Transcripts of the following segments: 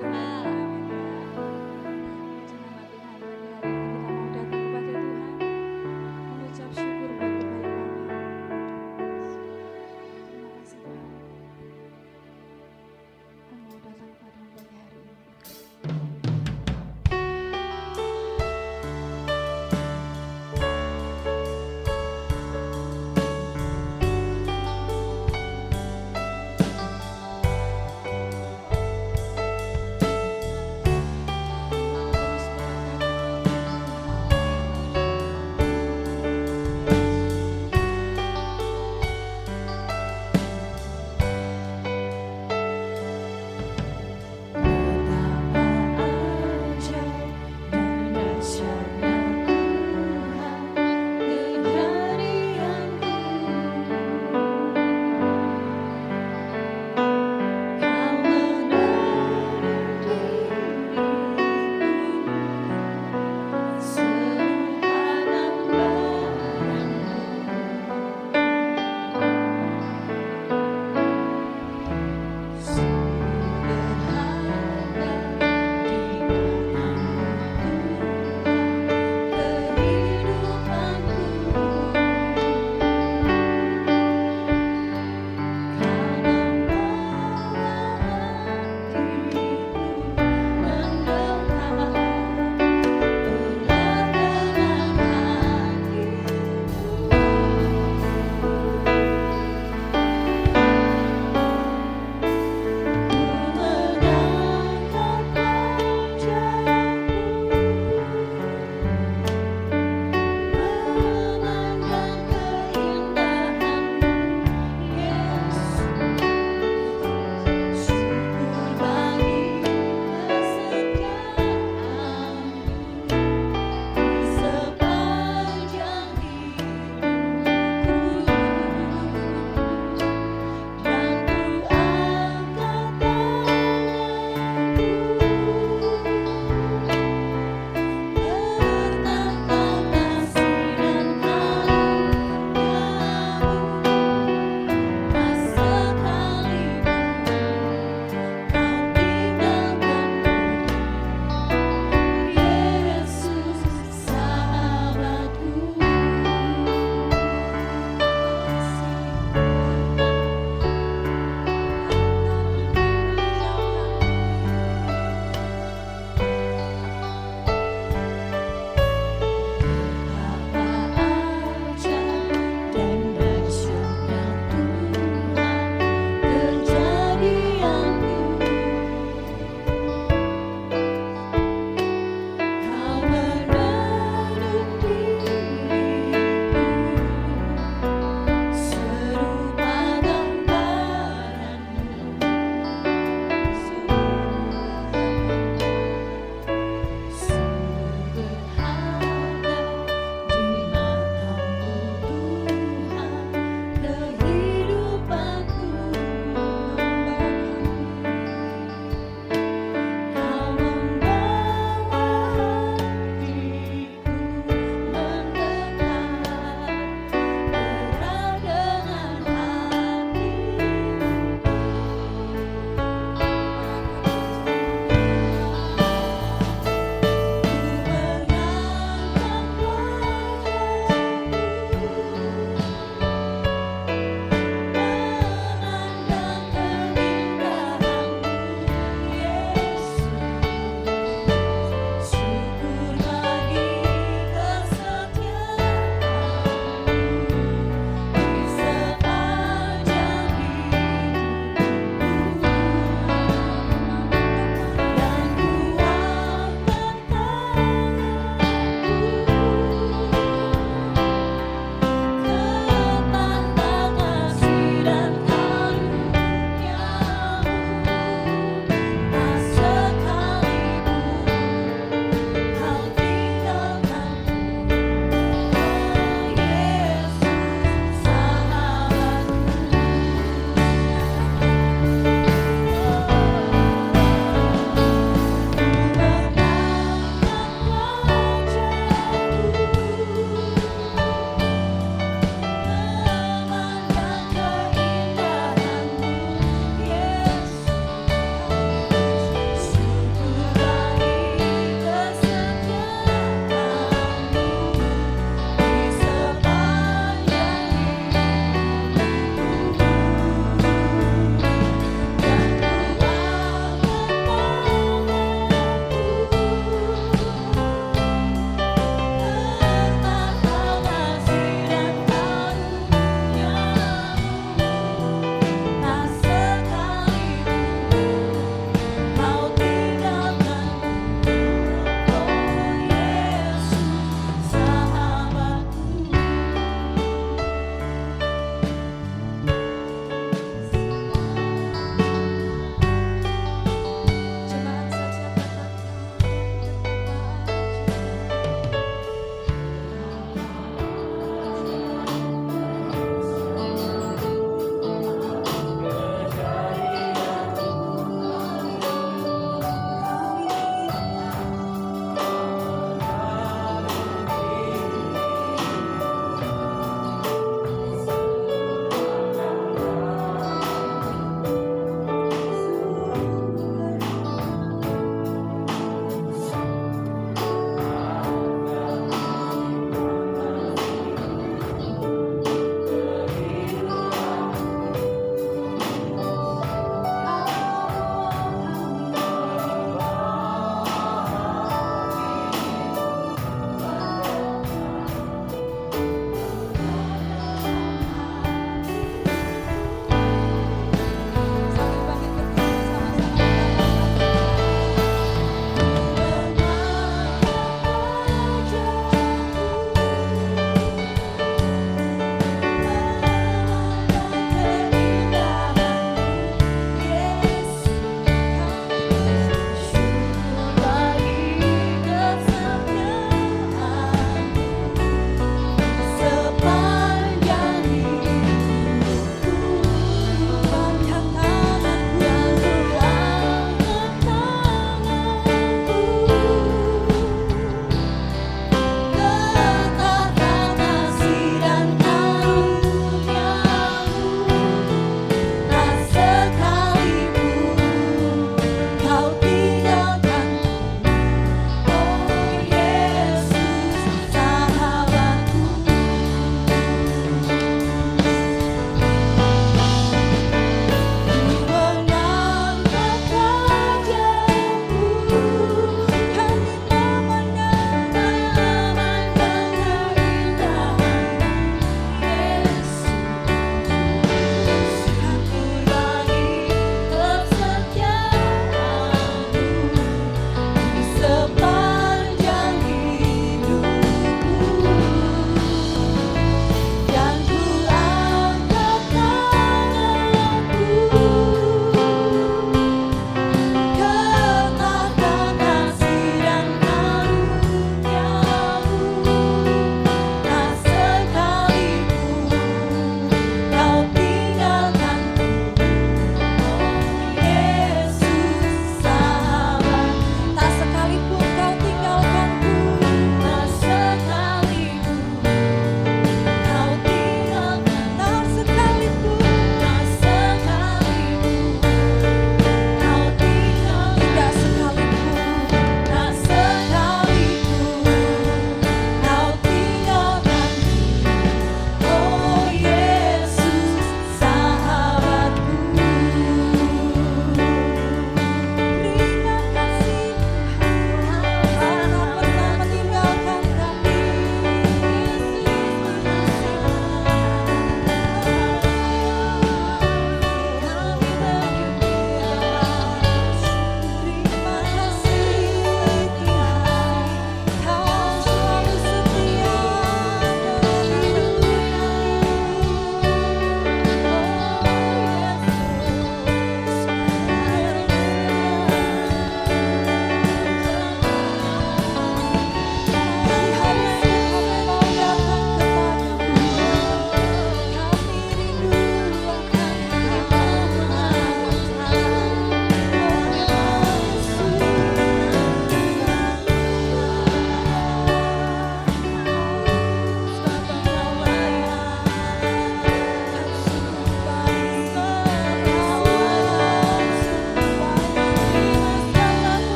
Kak. Puji nama Tuhan, pagi hari ini kita mau datang kepada Tuhan, mengucap syukur buat kebaikan-Nya. Terima kasih Tuhan. Kami mau datang kepada pagi hari ini.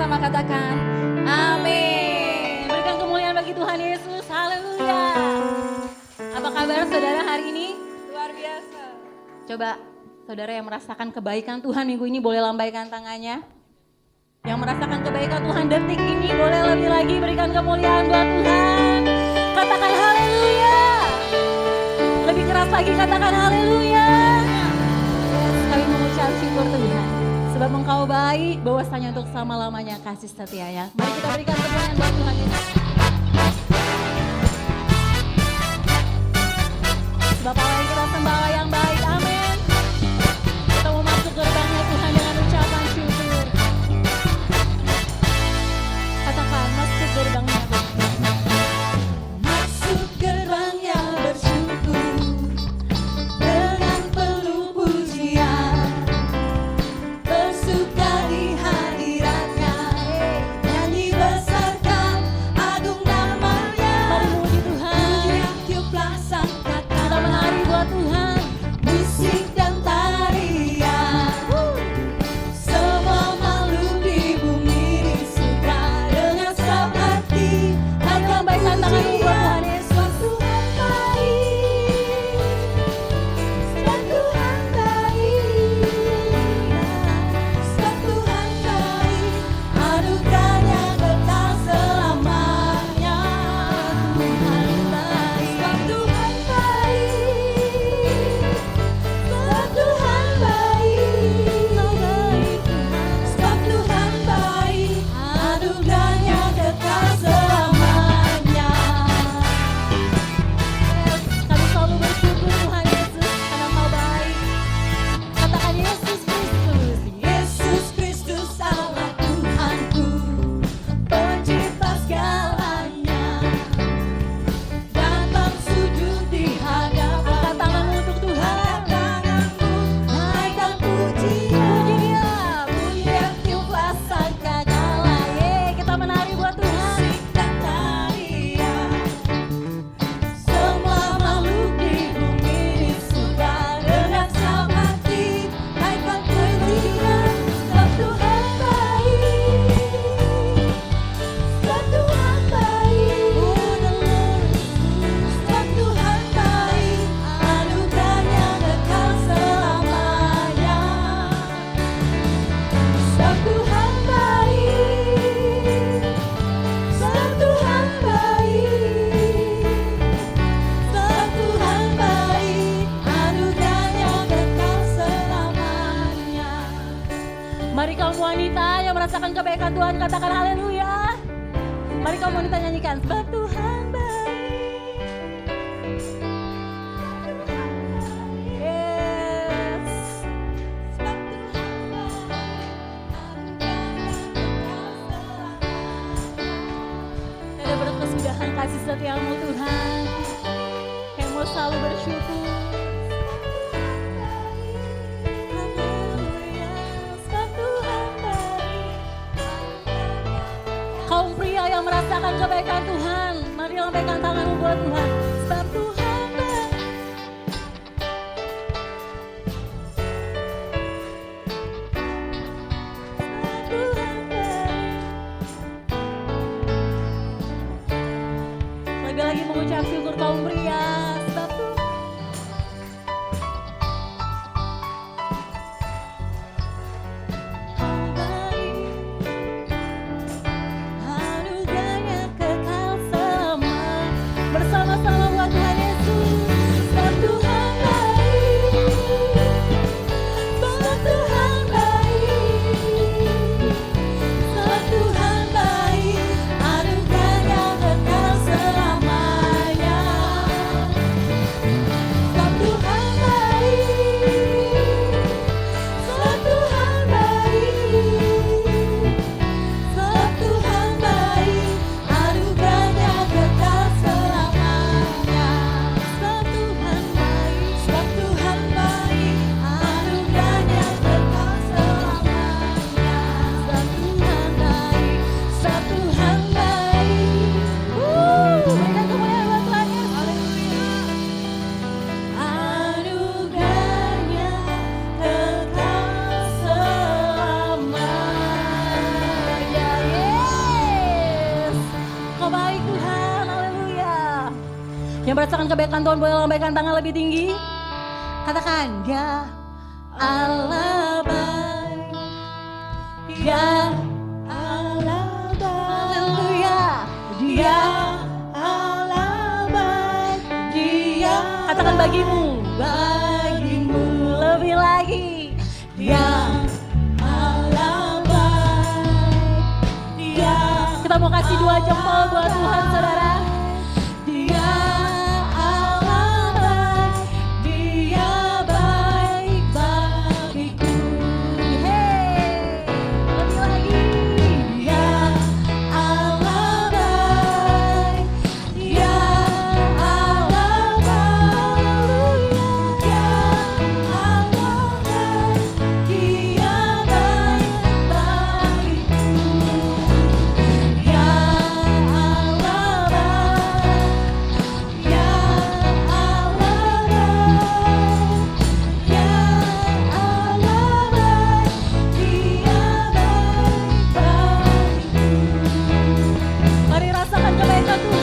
bersama-sama katakan amin. Berikan kemuliaan bagi Tuhan Yesus. Haleluya. Apa kabar saudara hari ini? Luar biasa. Coba saudara yang merasakan kebaikan Tuhan minggu ini boleh lambaikan tangannya. Yang merasakan kebaikan Tuhan detik ini boleh lebih lagi berikan kemuliaan buat Tuhan. Katakan haleluya. Lebih keras lagi katakan haleluya. Kami mengucap syukur Tuhan. Sebab Engkau baik, bahwasanya untuk selama-lamanya kasih setianya. Mari kita berikan kemuliaan buat Tuhan Yesus. Sebab Allah yang kita sembah Allah yang baik, amin. Kita mau masuk gerbangnya Tuhan dengan ucapan syukur. Katakan masuk gerbangnya Tuhan. Masuk gerbangnya bersyukur dengan penuh pujian, bersuka di hadiratnya, nyanyi besarkan agung namanya. Mari muji Tuhan. Tiuplah sang kata, Kita menari buat Tuhan. musik dan tarian. Semua makhluk di bumi di surga dengan segenap hati Mari lambaikan tanganmu buat Tuhan Yesus. Tuhan baik, sebab Tuhan baik, sebab Tuhan baik, anugerahnya kekal selamanya. Tuhan baik, sebab Tuhan baik, sebab Tuhan baik, sebab Tuhan baik, anugerahnya kekal selamanya. Kami selalu bersyukur Tuhan Yesus karena Kau baik. Katakan Yesus Kristus. Yesus Kristus Allah Tuhanku, pencipta segalanya, datang sujud di hadapan. Angkat tanganmu untuk Tuhan. Tanganmu naikkan pujian, pujian tiuplah sang kakala. Kita menari buat Tuhan. Musik dan tarian, semua makhluk di bumi di surga dengan segenap hati naikkan pujian. Sebab Tuhan baik, sebab Tuhan baik, sebab Tuhan baik, anugerahnya kekal selamanya. Sebab Tuhan baik, sebab Tuhan baik, sebab Tuhan baik, anugerahnya kekal selamanya. Mari kaum wanita yang merasakan kebaikan Tuhan katakan haleluya. Mari kaum wanita nyanyikan sebab Tuhan baik. Yes. Sebab Tuhan baik, anugerahnya kekal selamanya. Tidak berkesudahan kasih setiamu Tuhan. Kami mau selalu bersyukur. Haleluya. Sebab Tuhan baik. Kaum pria yang merasakan kebaikan Tuhan, mari lambaikan tanganmu buat Tuhan. Sebab Tuhan baik. Sebab Tuhan baik. Lebih lagi mengucap syukur kaum pria. Sebab Tuhan merasakan kebaikan Tuhan boleh lambaikan tangan lebih tinggi. Katakan, ya Allah baik, ya Allah baik, haleluya, dia Allah baik, dia. Katakan bagimu lebih lagi, dia Allah baik, dia. Kita mau kasih 2 jempol buat Tuhan, saudara. Dia Allah baik, dia baik bagiku. Hey, lebih lagi. Dia Allah baik, dia Allah baik, dia Allah baik, dia baik bagiku. Ya Allah baik, ya Allah baik, ya Allah baik, dia baik bagiku. Mari rasakan kebaikan Tuhan.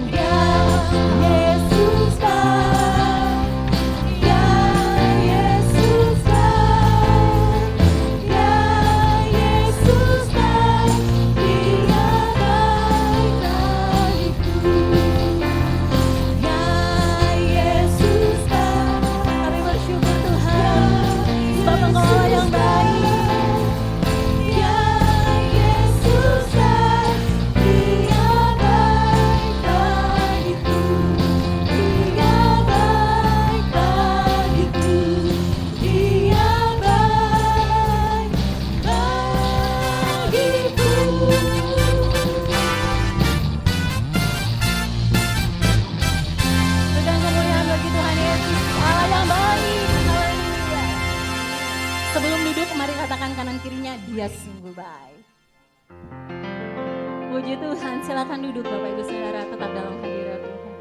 Ya Yesus baik, ya Yesus baik, ya Yesus baik, dia baik bagiku. Ya Yesus baik, kami bersyukur Tuhan, sebab Engkau Allah yang baik. Ya Yesus baik, dia baik bagiku, dia baik bagiku, dia baik bagiku. Berikan kemuliaan bagi Tuhan Yesus, Allah yang baik. Haleluya. Sebelum duduk, mari katakan kanan kirinya, dia sungguh baik. Puji Tuhan, silakan duduk Bapak Ibu Saudara, tetap dalam hadirat Tuhan.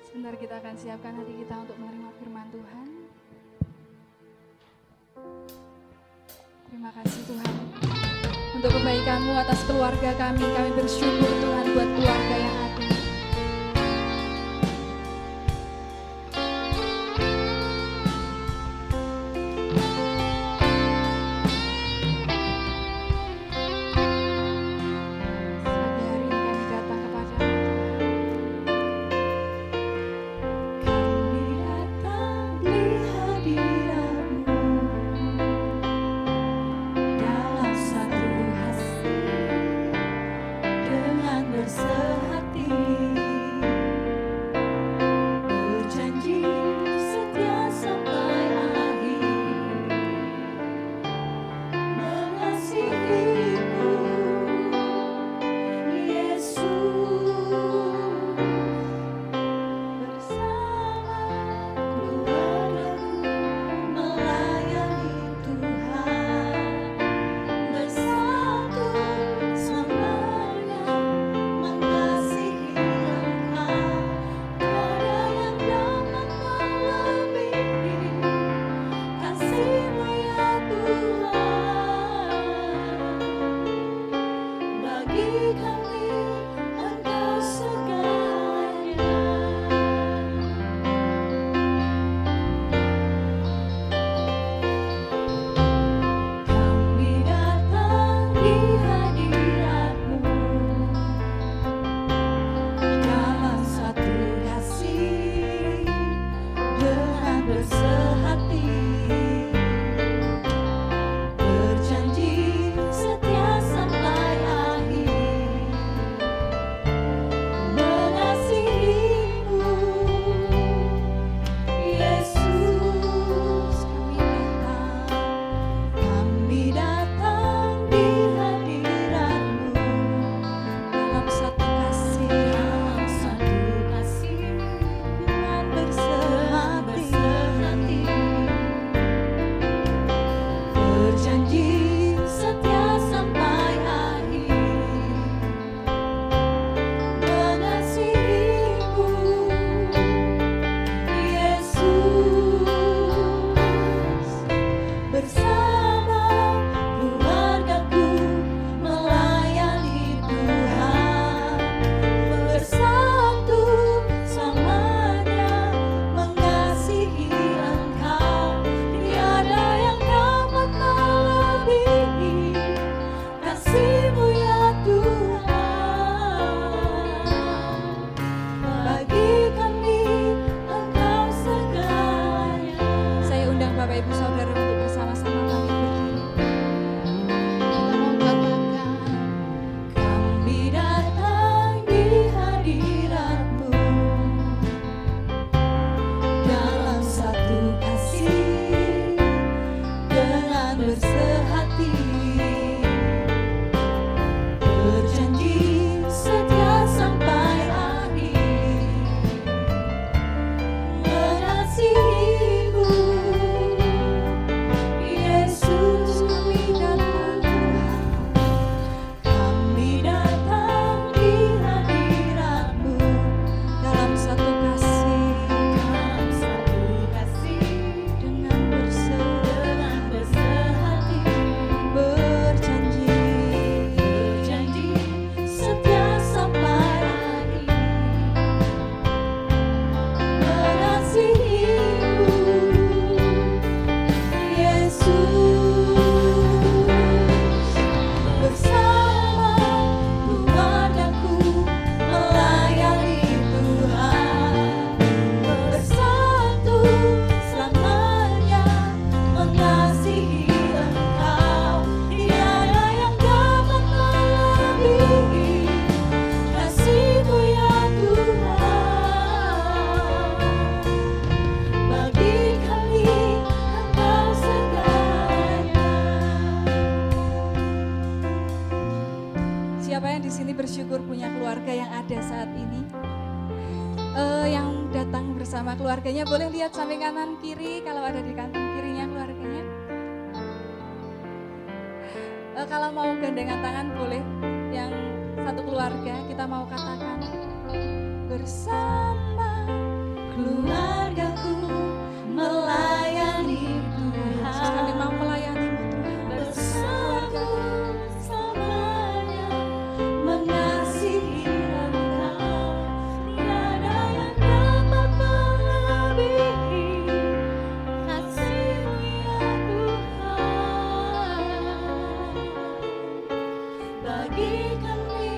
Sebentar kita akan siapkan hati kita untuk menerima firman Tuhan. Terima kasih Tuhan untuk kebaikan-Mu atas keluarga kami. Kami bersyukur Tuhan buat keluarga yang ada. Pagi hari ini kami datang kepada-Mu Tuhan. Kami datang di hadirat-Mu dalam satu hati dengan bersehati, berjanji setia sampai akhir, mengasihi-Mu Yesus, bersama keluargaku melayani Tuhan, bersatu semuanya mengasihi Engkau. Tiada yang dapat melebihi kasih-Mu ya Tuhan. Bagi kami Engkau segalanya. Kami datang di hadirat-Mu dalam satu kasih dengan bersehati, berjanji setia sampai akhir, bersyukur punya keluarga yang ada saat ini. Yang datang bersama keluarganya boleh lihat samping kanan kiri kalau ada di kantong kirinya keluarganya. Kalau mau gandengan tangan boleh yang satu keluarga kita mau katakan bersama keluargaku melayani Tuhan. Yesus, kami mau melayani Tuhan bersama selamanya mengasihi Engkau. Tiada yang dapat melebihi kasih-Mu ya Tuhan. Bagi kami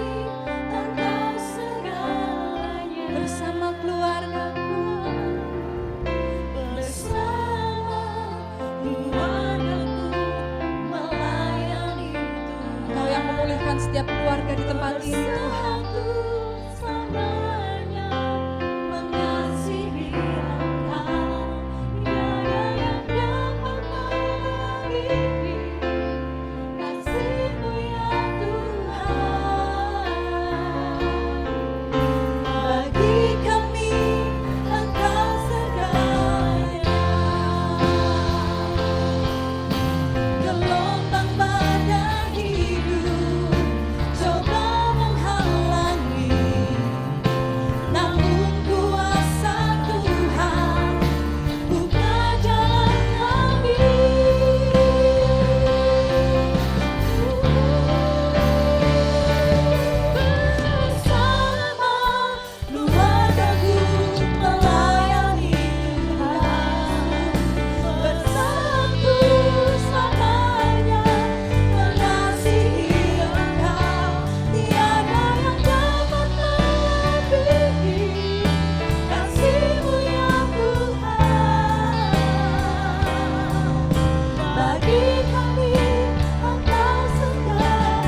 Engkau segalanya. Bersama keluargaku, bersama keluargaku melayani Tuhan. Engkau yang memulihkan setiap keluarga di tempat ini Tuhan. Selamanya mengasihi Engkau. Tiada yang dapat melebihi kasih-Mu ya Tuhan. Bagi kami Engkau segalanya. Gelombang badai hidup coba menghalangi, namun kuasa Tuhan buka jalan kami. Bersama keluargaku melayani Tuhan. Bersatu selamanya mengasihi Engkau. Tiada yang dapat melebihi kasih-Mu ya Tuhan. Bagi kami Engkau segalanya.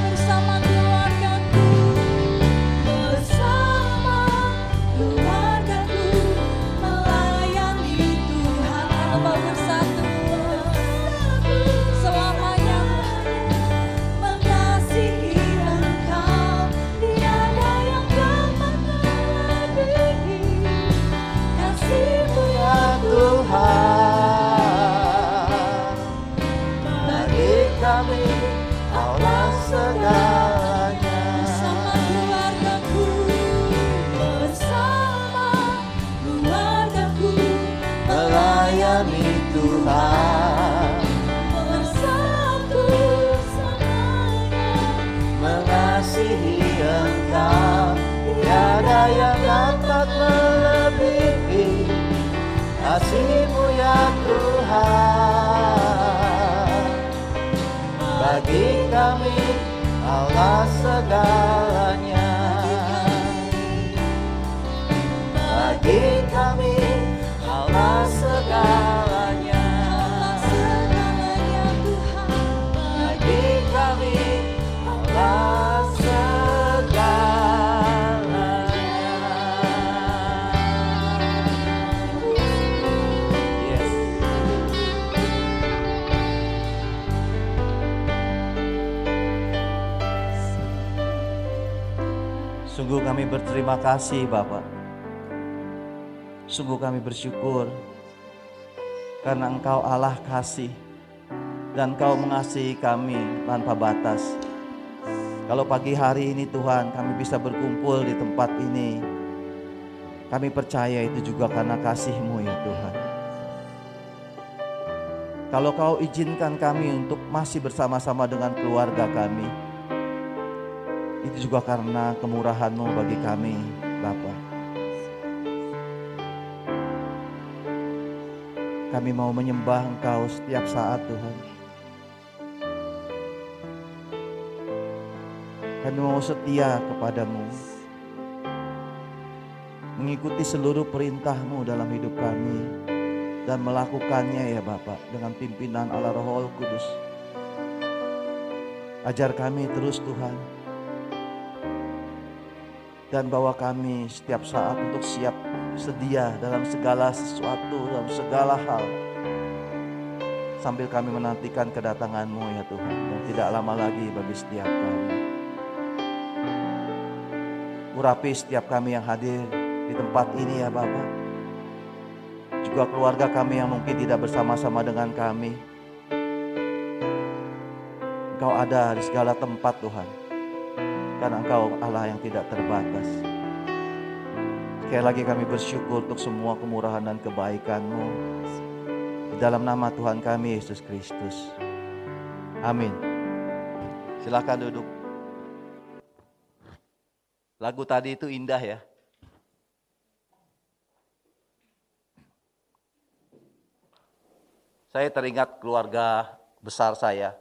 Bersama keluargaku, bersama keluargaku melayani Tuhan. Kita mau bersatu selamanya mengasihi Engkau. Tiada yang dapat melebihi kasih-Mu ya Tuhan, bagi kami Allah segalanya. Bersama keluargaku, bersama keluargaku Melayani Tuhan, bersatu selamanya mengasihi Engkau. Tiada yang dapat melebihi kasih-Mu ya Tuhan. Bagi kami Allah segalanya. Bagi kami Allah segalanya. segalanya Tuhan. Bagi kami Allah segalanya. Yes. Sungguh kami berterima kasih Bapak. Sungguh kami bersyukur karena Engkau Allah kasih dan Engkau mengasihi kami tanpa batas. Kalau pagi hari ini Tuhan kami bisa berkumpul di tempat ini, kami percaya itu juga karena kasih-Mu ya Tuhan. Kalau Kau izinkan kami untuk masih bersama-sama dengan keluarga kami, itu juga karena kemurahan-Mu bagi kami Bapa. Kami mau menyembah Engkau setiap saat Tuhan. Kami mau setia kepadamu, mengikuti seluruh perintah-Mu dalam hidup kami, dan melakukannya ya Bapak dengan pimpinan Allah Roh Kudus. Ajar kami terus Tuhan, dan bawa kami setiap saat untuk siap sedia dalam segala sesuatu, dalam segala hal, sambil kami menantikan kedatangan-Mu ya Tuhan, yang tidak lama lagi bagi setiap kami. Urapi setiap kami yang hadir di tempat ini ya Bapa. Juga keluarga kami yang mungkin tidak bersama-sama dengan kami. Engkau ada di segala tempat Tuhan. Karena Engkau Allah yang tidak terbatas. Sekali lagi kami bersyukur untuk semua kemurahan dan kebaikan-Mu. Di dalam nama Tuhan kami Yesus Kristus. Amin. Silakan duduk. Lagu tadi itu indah ya. Saya teringat keluarga besar saya.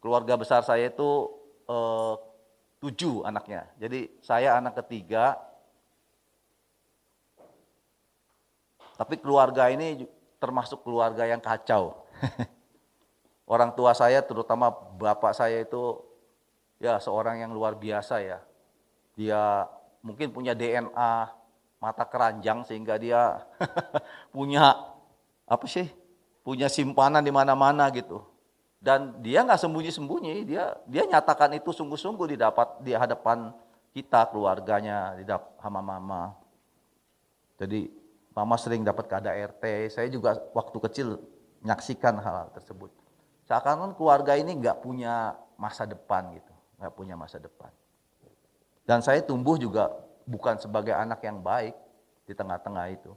Keluarga besar saya itu 7 anaknya. Jadi saya anak ketiga. Tapi keluarga ini termasuk keluarga yang kacau. Orang tua saya terutama bapak saya itu ya seorang yang luar biasa ya. Dia mungkin punya DNA mata keranjang sehingga dia punya punya simpanan di mana-mana gitu. Dan dia nggak sembunyi-sembunyi, dia nyatakan itu sungguh-sungguh di hadapan kita keluarganya, sama mama. Jadi mama sering dapat KDRT, saya juga waktu kecil menyaksikan hal tersebut. Seakan-akan keluarga ini nggak punya masa depan gitu, nggak punya masa depan. Dan saya tumbuh juga bukan sebagai anak yang baik di tengah-tengah itu.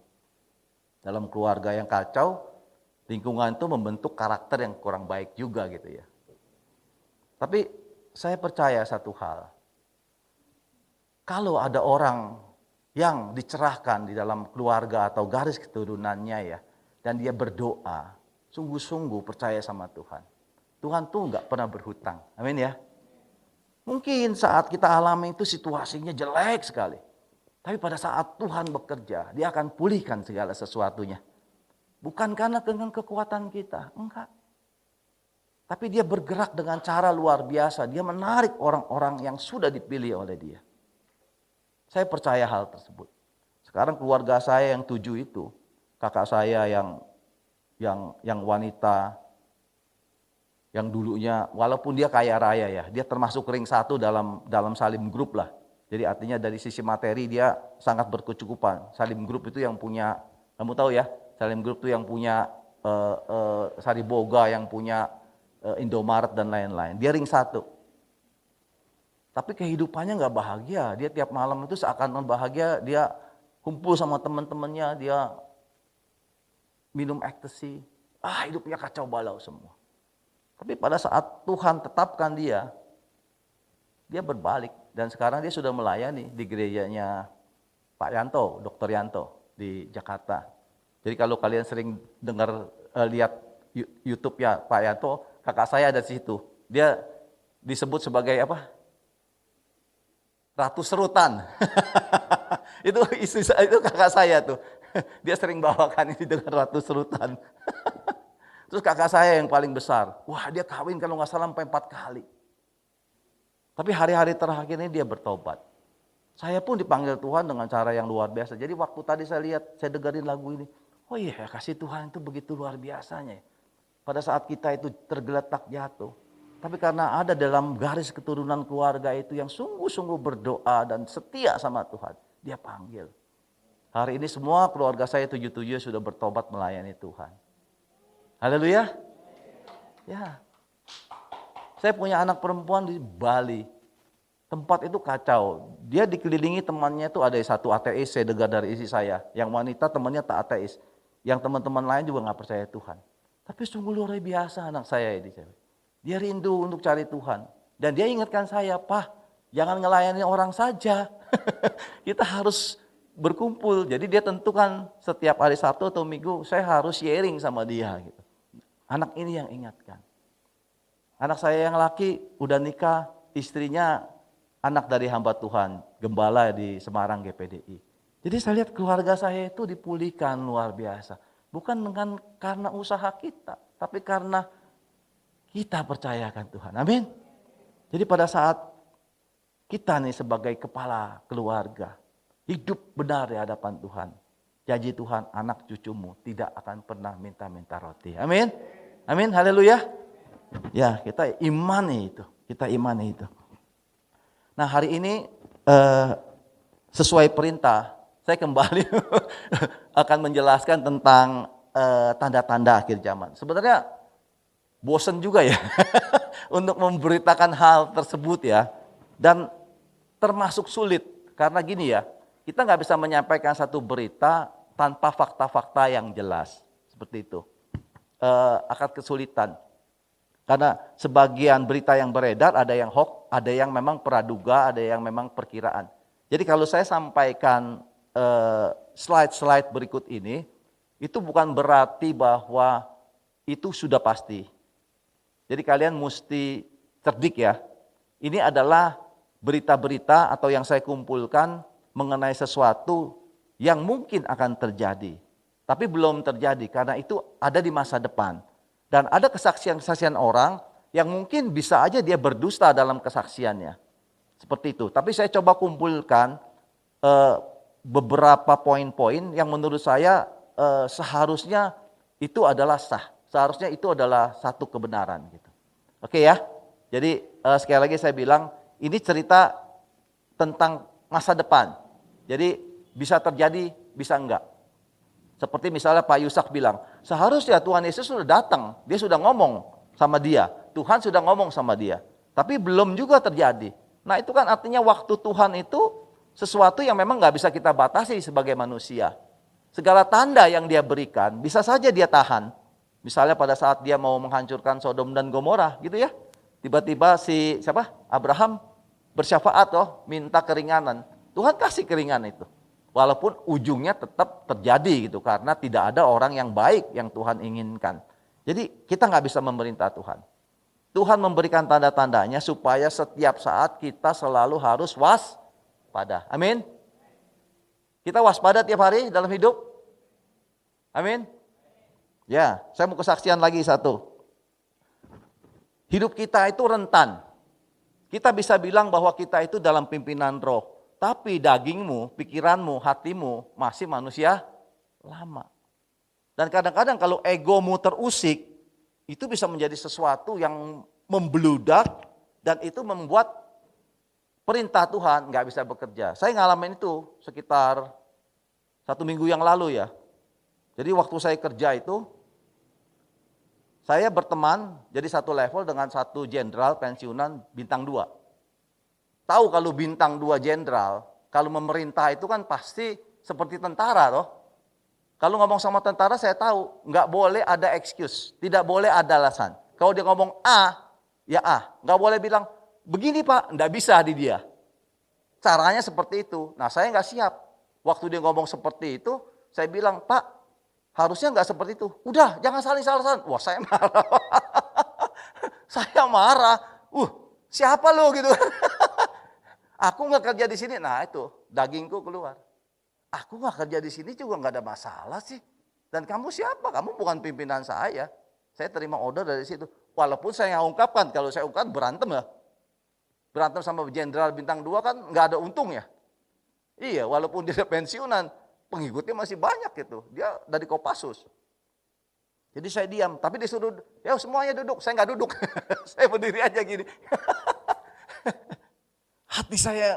Dalam keluarga yang kacau, lingkungan itu membentuk karakter yang kurang baik juga gitu ya. Tapi saya percaya satu hal. Kalau ada orang yang dicerahkan di dalam keluarga atau garis keturunannya ya, dan dia berdoa, sungguh-sungguh percaya sama Tuhan. Tuhan tuh nggak pernah berhutang. Amin ya. Mungkin saat kita alami itu situasinya jelek sekali. Tapi pada saat Tuhan bekerja, dia akan pulihkan segala sesuatunya. Bukan karena dengan kekuatan kita, enggak. Tapi dia bergerak dengan cara luar biasa. Dia menarik orang-orang yang sudah dipilih oleh dia. Saya percaya hal tersebut. Sekarang keluarga saya yang 7 itu, kakak saya yang wanita, yang dulunya walaupun dia kaya raya ya, dia termasuk ring 1 dalam Salim Group lah. Jadi artinya dari sisi materi dia sangat berkecukupan. Salim Group itu yang punya, kamu tahu ya, Salim Group itu yang punya Sariboga, yang punya Indomaret dan lain-lain. Dia ring 1. Tapi kehidupannya nggak bahagia. Dia tiap malam itu seakan-akan bahagia. Dia kumpul sama teman-temannya. Dia minum ecstasy. Hidupnya kacau balau semua. Tapi pada saat Tuhan tetapkan dia berbalik. Dan sekarang dia sudah melayani di gerejanya Pak Yanto, Dr. Yanto di Jakarta. Jadi kalau kalian sering dengar lihat YouTube ya Pak Yanto, kakak saya ada di situ. Dia disebut sebagai apa? Ratu Serutan. itu kakak saya tuh. Dia sering bawakan ini dengan Ratu Serutan. Terus kakak saya yang paling besar. Wah, dia kawin kalau nggak salah sampai 4 kali. Tapi hari-hari terakhir ini dia bertobat. Saya pun dipanggil Tuhan dengan cara yang luar biasa. Jadi waktu tadi saya lihat, saya dengerin lagu ini. Oh iya, kasih Tuhan itu begitu luar biasanya. Pada saat kita itu tergeletak jatuh. Tapi karena ada dalam garis keturunan keluarga itu yang sungguh-sungguh berdoa dan setia sama Tuhan. Dia panggil. Hari ini semua keluarga saya 7 sudah bertobat melayani Tuhan. Haleluya. Ya. Saya punya anak perempuan di Bali. Tempat itu kacau. Dia dikelilingi temannya itu ada satu ateis, saya dengar dari isi saya. Yang wanita temannya tak ateis. Yang teman-teman lain juga gak percaya Tuhan. Tapi sungguh luar biasa anak saya ini. Dia rindu untuk cari Tuhan. Dan dia ingatkan saya, Pak, jangan ngelayani orang saja. Kita harus berkumpul. Jadi dia tentukan setiap hari Sabtu atau Minggu, saya harus sharing sama dia. Gitu. Anak ini yang ingatkan. Anak saya yang laki udah nikah, istrinya anak dari hamba Tuhan, gembala di Semarang GPDI. Jadi saya lihat keluarga saya itu dipulihkan luar biasa. Bukan karena usaha kita, tapi karena kita percayakan Tuhan. Amin. Jadi pada saat kita nih sebagai kepala keluarga, hidup benar di hadapan Tuhan. Janji Tuhan, anak cucumu tidak akan pernah minta-minta roti. Amin. Amin. Haleluya. Ya, kita imani itu. Nah hari ini sesuai perintah, saya kembali akan menjelaskan tentang tanda-tanda akhir zaman. Sebenarnya bosen juga ya untuk memberitakan hal tersebut ya. Dan termasuk sulit karena gini ya, kita nggak bisa menyampaikan satu berita tanpa fakta-fakta yang jelas. Seperti itu. Akan kesulitan. Karena sebagian berita yang beredar ada yang hoax, ada yang memang praduga, ada yang memang perkiraan. Jadi kalau saya sampaikan slide-slide berikut ini, itu bukan berarti bahwa itu sudah pasti. Jadi kalian mesti cerdik ya. Ini adalah berita-berita atau yang saya kumpulkan mengenai sesuatu yang mungkin akan terjadi. Tapi belum terjadi karena itu ada di masa depan. Dan ada kesaksian-kesaksian orang yang mungkin bisa aja dia berdusta dalam kesaksiannya. Seperti itu. Tapi saya coba kumpulkan beberapa poin-poin yang menurut saya seharusnya itu adalah sah. Seharusnya itu adalah satu kebenaran gitu. Oke ya. Jadi sekali lagi saya bilang ini cerita tentang masa depan. Jadi bisa terjadi, bisa enggak. Seperti misalnya Pak Yusak bilang, seharusnya Tuhan Yesus sudah datang, dia sudah ngomong sama dia. Tuhan sudah ngomong sama dia. Tapi belum juga terjadi. Nah itu kan artinya waktu Tuhan itu sesuatu yang memang nggak bisa kita batasi sebagai manusia. Segala tanda yang dia berikan bisa saja dia tahan. Misalnya pada saat dia mau menghancurkan Sodom dan Gomora gitu ya. Tiba-tiba Abraham bersyafaat minta keringanan. Tuhan kasih keringanan itu. Walaupun ujungnya tetap terjadi gitu. Karena tidak ada orang yang baik yang Tuhan inginkan. Jadi kita nggak bisa memerintah Tuhan. Tuhan memberikan tanda-tandanya supaya setiap saat kita selalu harus waspada. Amin. Kita waspada tiap hari dalam hidup. Amin. Ya, saya mau kesaksian lagi satu. Hidup kita itu rentan. Kita bisa bilang bahwa kita itu dalam pimpinan roh. Tapi dagingmu, pikiranmu, hatimu masih manusia lama. Dan kadang-kadang kalau egomu terusik, itu bisa menjadi sesuatu yang membludak dan itu membuat perintah Tuhan nggak bisa bekerja. Saya ngalamin itu sekitar 1 minggu yang lalu ya. Jadi waktu saya kerja itu, saya berteman jadi satu level dengan satu jenderal pensiunan bintang 2. Tahu kalau bintang 2 jenderal, kalau memerintah itu kan pasti seperti tentara loh. Kalau ngomong sama tentara saya tahu, nggak boleh ada excuse, tidak boleh ada alasan. Kalau dia ngomong A, ya A. Nggak boleh bilang, begini Pak, nggak bisa di dia. Caranya seperti itu. Nah saya nggak siap. Waktu dia ngomong seperti itu, saya bilang, Pak, harusnya nggak seperti itu. Udah, jangan saling-saling. Wah saya marah. Saya marah. Siapa lo gitu. Aku nggak kerja di sini. Nah itu, dagingku keluar. Aku nggak kerja di sini juga nggak ada masalah sih. Dan kamu siapa? Kamu bukan pimpinan saya. Saya terima order dari situ. Walaupun saya ungkapkan, kalau saya ungkapkan berantem ya. Berantem sama jenderal bintang 2 kan nggak ada untungnya. Iya, walaupun dia pensiunan, pengikutnya masih banyak gitu. Dia dari Kopassus. Jadi saya diam, tapi disuruh, ya semuanya duduk. Saya nggak duduk. Saya berdiri aja gini. Hati saya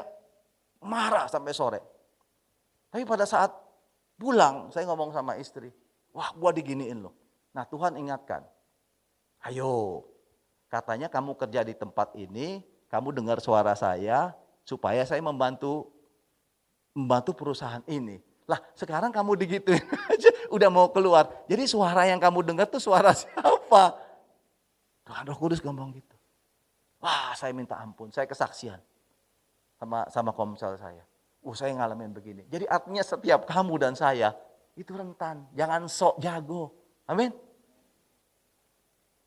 marah sampai sore. Tapi pada saat pulang, saya ngomong sama istri, wah gua diginiin loh. Nah Tuhan ingatkan, ayo katanya kamu kerja di tempat ini, kamu dengar suara saya, supaya saya membantu perusahaan ini. Lah sekarang kamu digituin aja, udah mau keluar. Jadi suara yang kamu dengar tuh suara siapa? Tuhan Roh Kudus ngomong gitu. Wah saya minta ampun, saya kesaksian sama komsel saya. Saya ngalamin begini. Jadi artinya setiap kamu dan saya itu rentan. Jangan sok jago. Amin.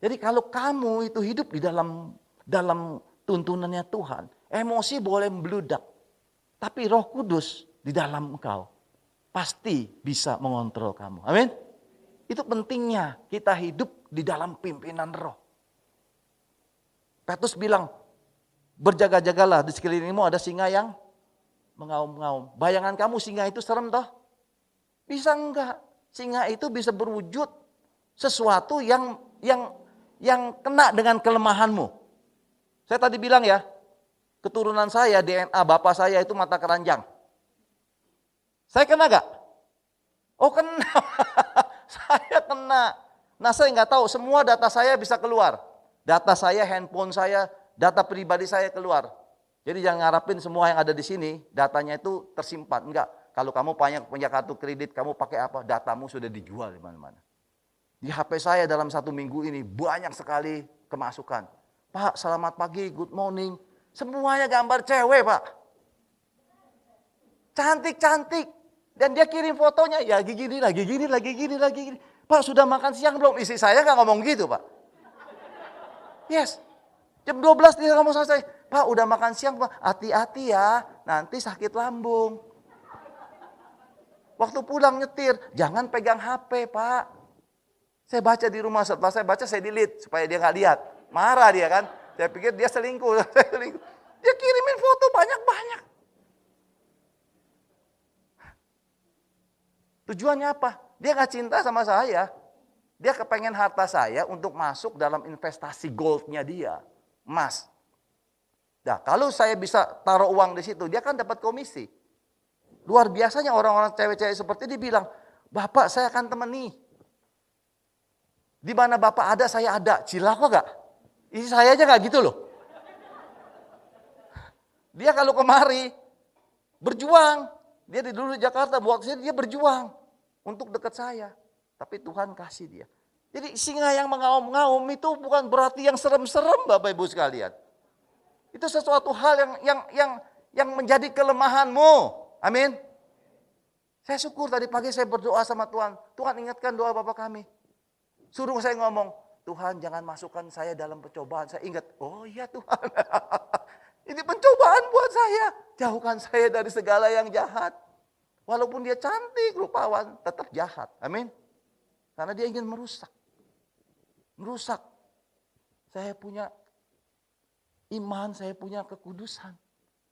Jadi kalau kamu itu hidup di dalam tuntunannya Tuhan, emosi boleh membludak. Tapi Roh Kudus di dalam engkau pasti bisa mengontrol kamu. Amin. Itu pentingnya kita hidup di dalam pimpinan Roh. Petrus bilang, berjaga-jagalah di sekelilingmu ada singa yang mengaum-ngaum. Bayangan kamu singa itu serem toh? Bisa enggak? Singa itu bisa berwujud sesuatu yang kena dengan kelemahanmu. Saya tadi bilang ya, keturunan saya, DNA bapak saya itu mata keranjang. Saya kena gak? Oh kena, saya kena. Nah saya nggak tahu, semua data saya bisa keluar. Data saya, handphone saya, data pribadi saya keluar. Jadi jangan ngarapin semua yang ada di sini, datanya itu tersimpan. Enggak, kalau kamu punya kartu kredit, kamu pakai apa, datamu sudah dijual di mana-mana. Di HP saya dalam 1 minggu ini banyak sekali kemasukan. Pak, selamat pagi, good morning. Semuanya gambar cewek, Pak. Cantik-cantik. Dan dia kirim fotonya, ya gini lagi. Pak, sudah makan siang belum? Istri saya nggak ngomong gitu, Pak. Yes. Jam 12 dia ngomong sama saya, Pak, udah makan siang, Pak. Hati-hati ya, nanti sakit lambung. Waktu pulang nyetir, jangan pegang HP, Pak. Saya baca di rumah, setelah saya baca, saya delete supaya dia nggak lihat. Marah dia kan. Saya pikir dia selingkuh. Dia kirimin foto banyak-banyak. Tujuannya apa? Dia nggak cinta sama saya. Dia kepengen harta saya untuk masuk dalam investasi goldnya dia. Emas. Nah, kalau saya bisa taruh uang di situ, dia kan dapat komisi. Luar biasanya orang-orang cewek-cewek seperti ini bilang, Bapak saya akan temani. Di mana Bapak ada, saya ada. Cilaka gak? Ini saya aja gak gitu loh. Dia kalau kemari, berjuang. Dia dulu di Jakarta, buat sini dia berjuang untuk dekat saya. Tapi Tuhan kasih dia. Jadi singa yang mengaum-ngaum itu bukan berarti yang serem-serem Bapak Ibu sekalian. Itu sesuatu hal yang menjadi kelemahanmu. Amin. Saya syukur tadi pagi saya berdoa sama Tuhan. Tuhan ingatkan doa Bapak kami. Suruh saya ngomong, Tuhan jangan masukkan saya dalam pencobaan. Saya ingat, oh iya Tuhan. Ini pencobaan buat saya. Jauhkan saya dari segala yang jahat. Walaupun dia cantik, rupawan, tetap jahat. Amin. Karena dia ingin merusak. Merusak. Saya punya iman, saya punya kekudusan.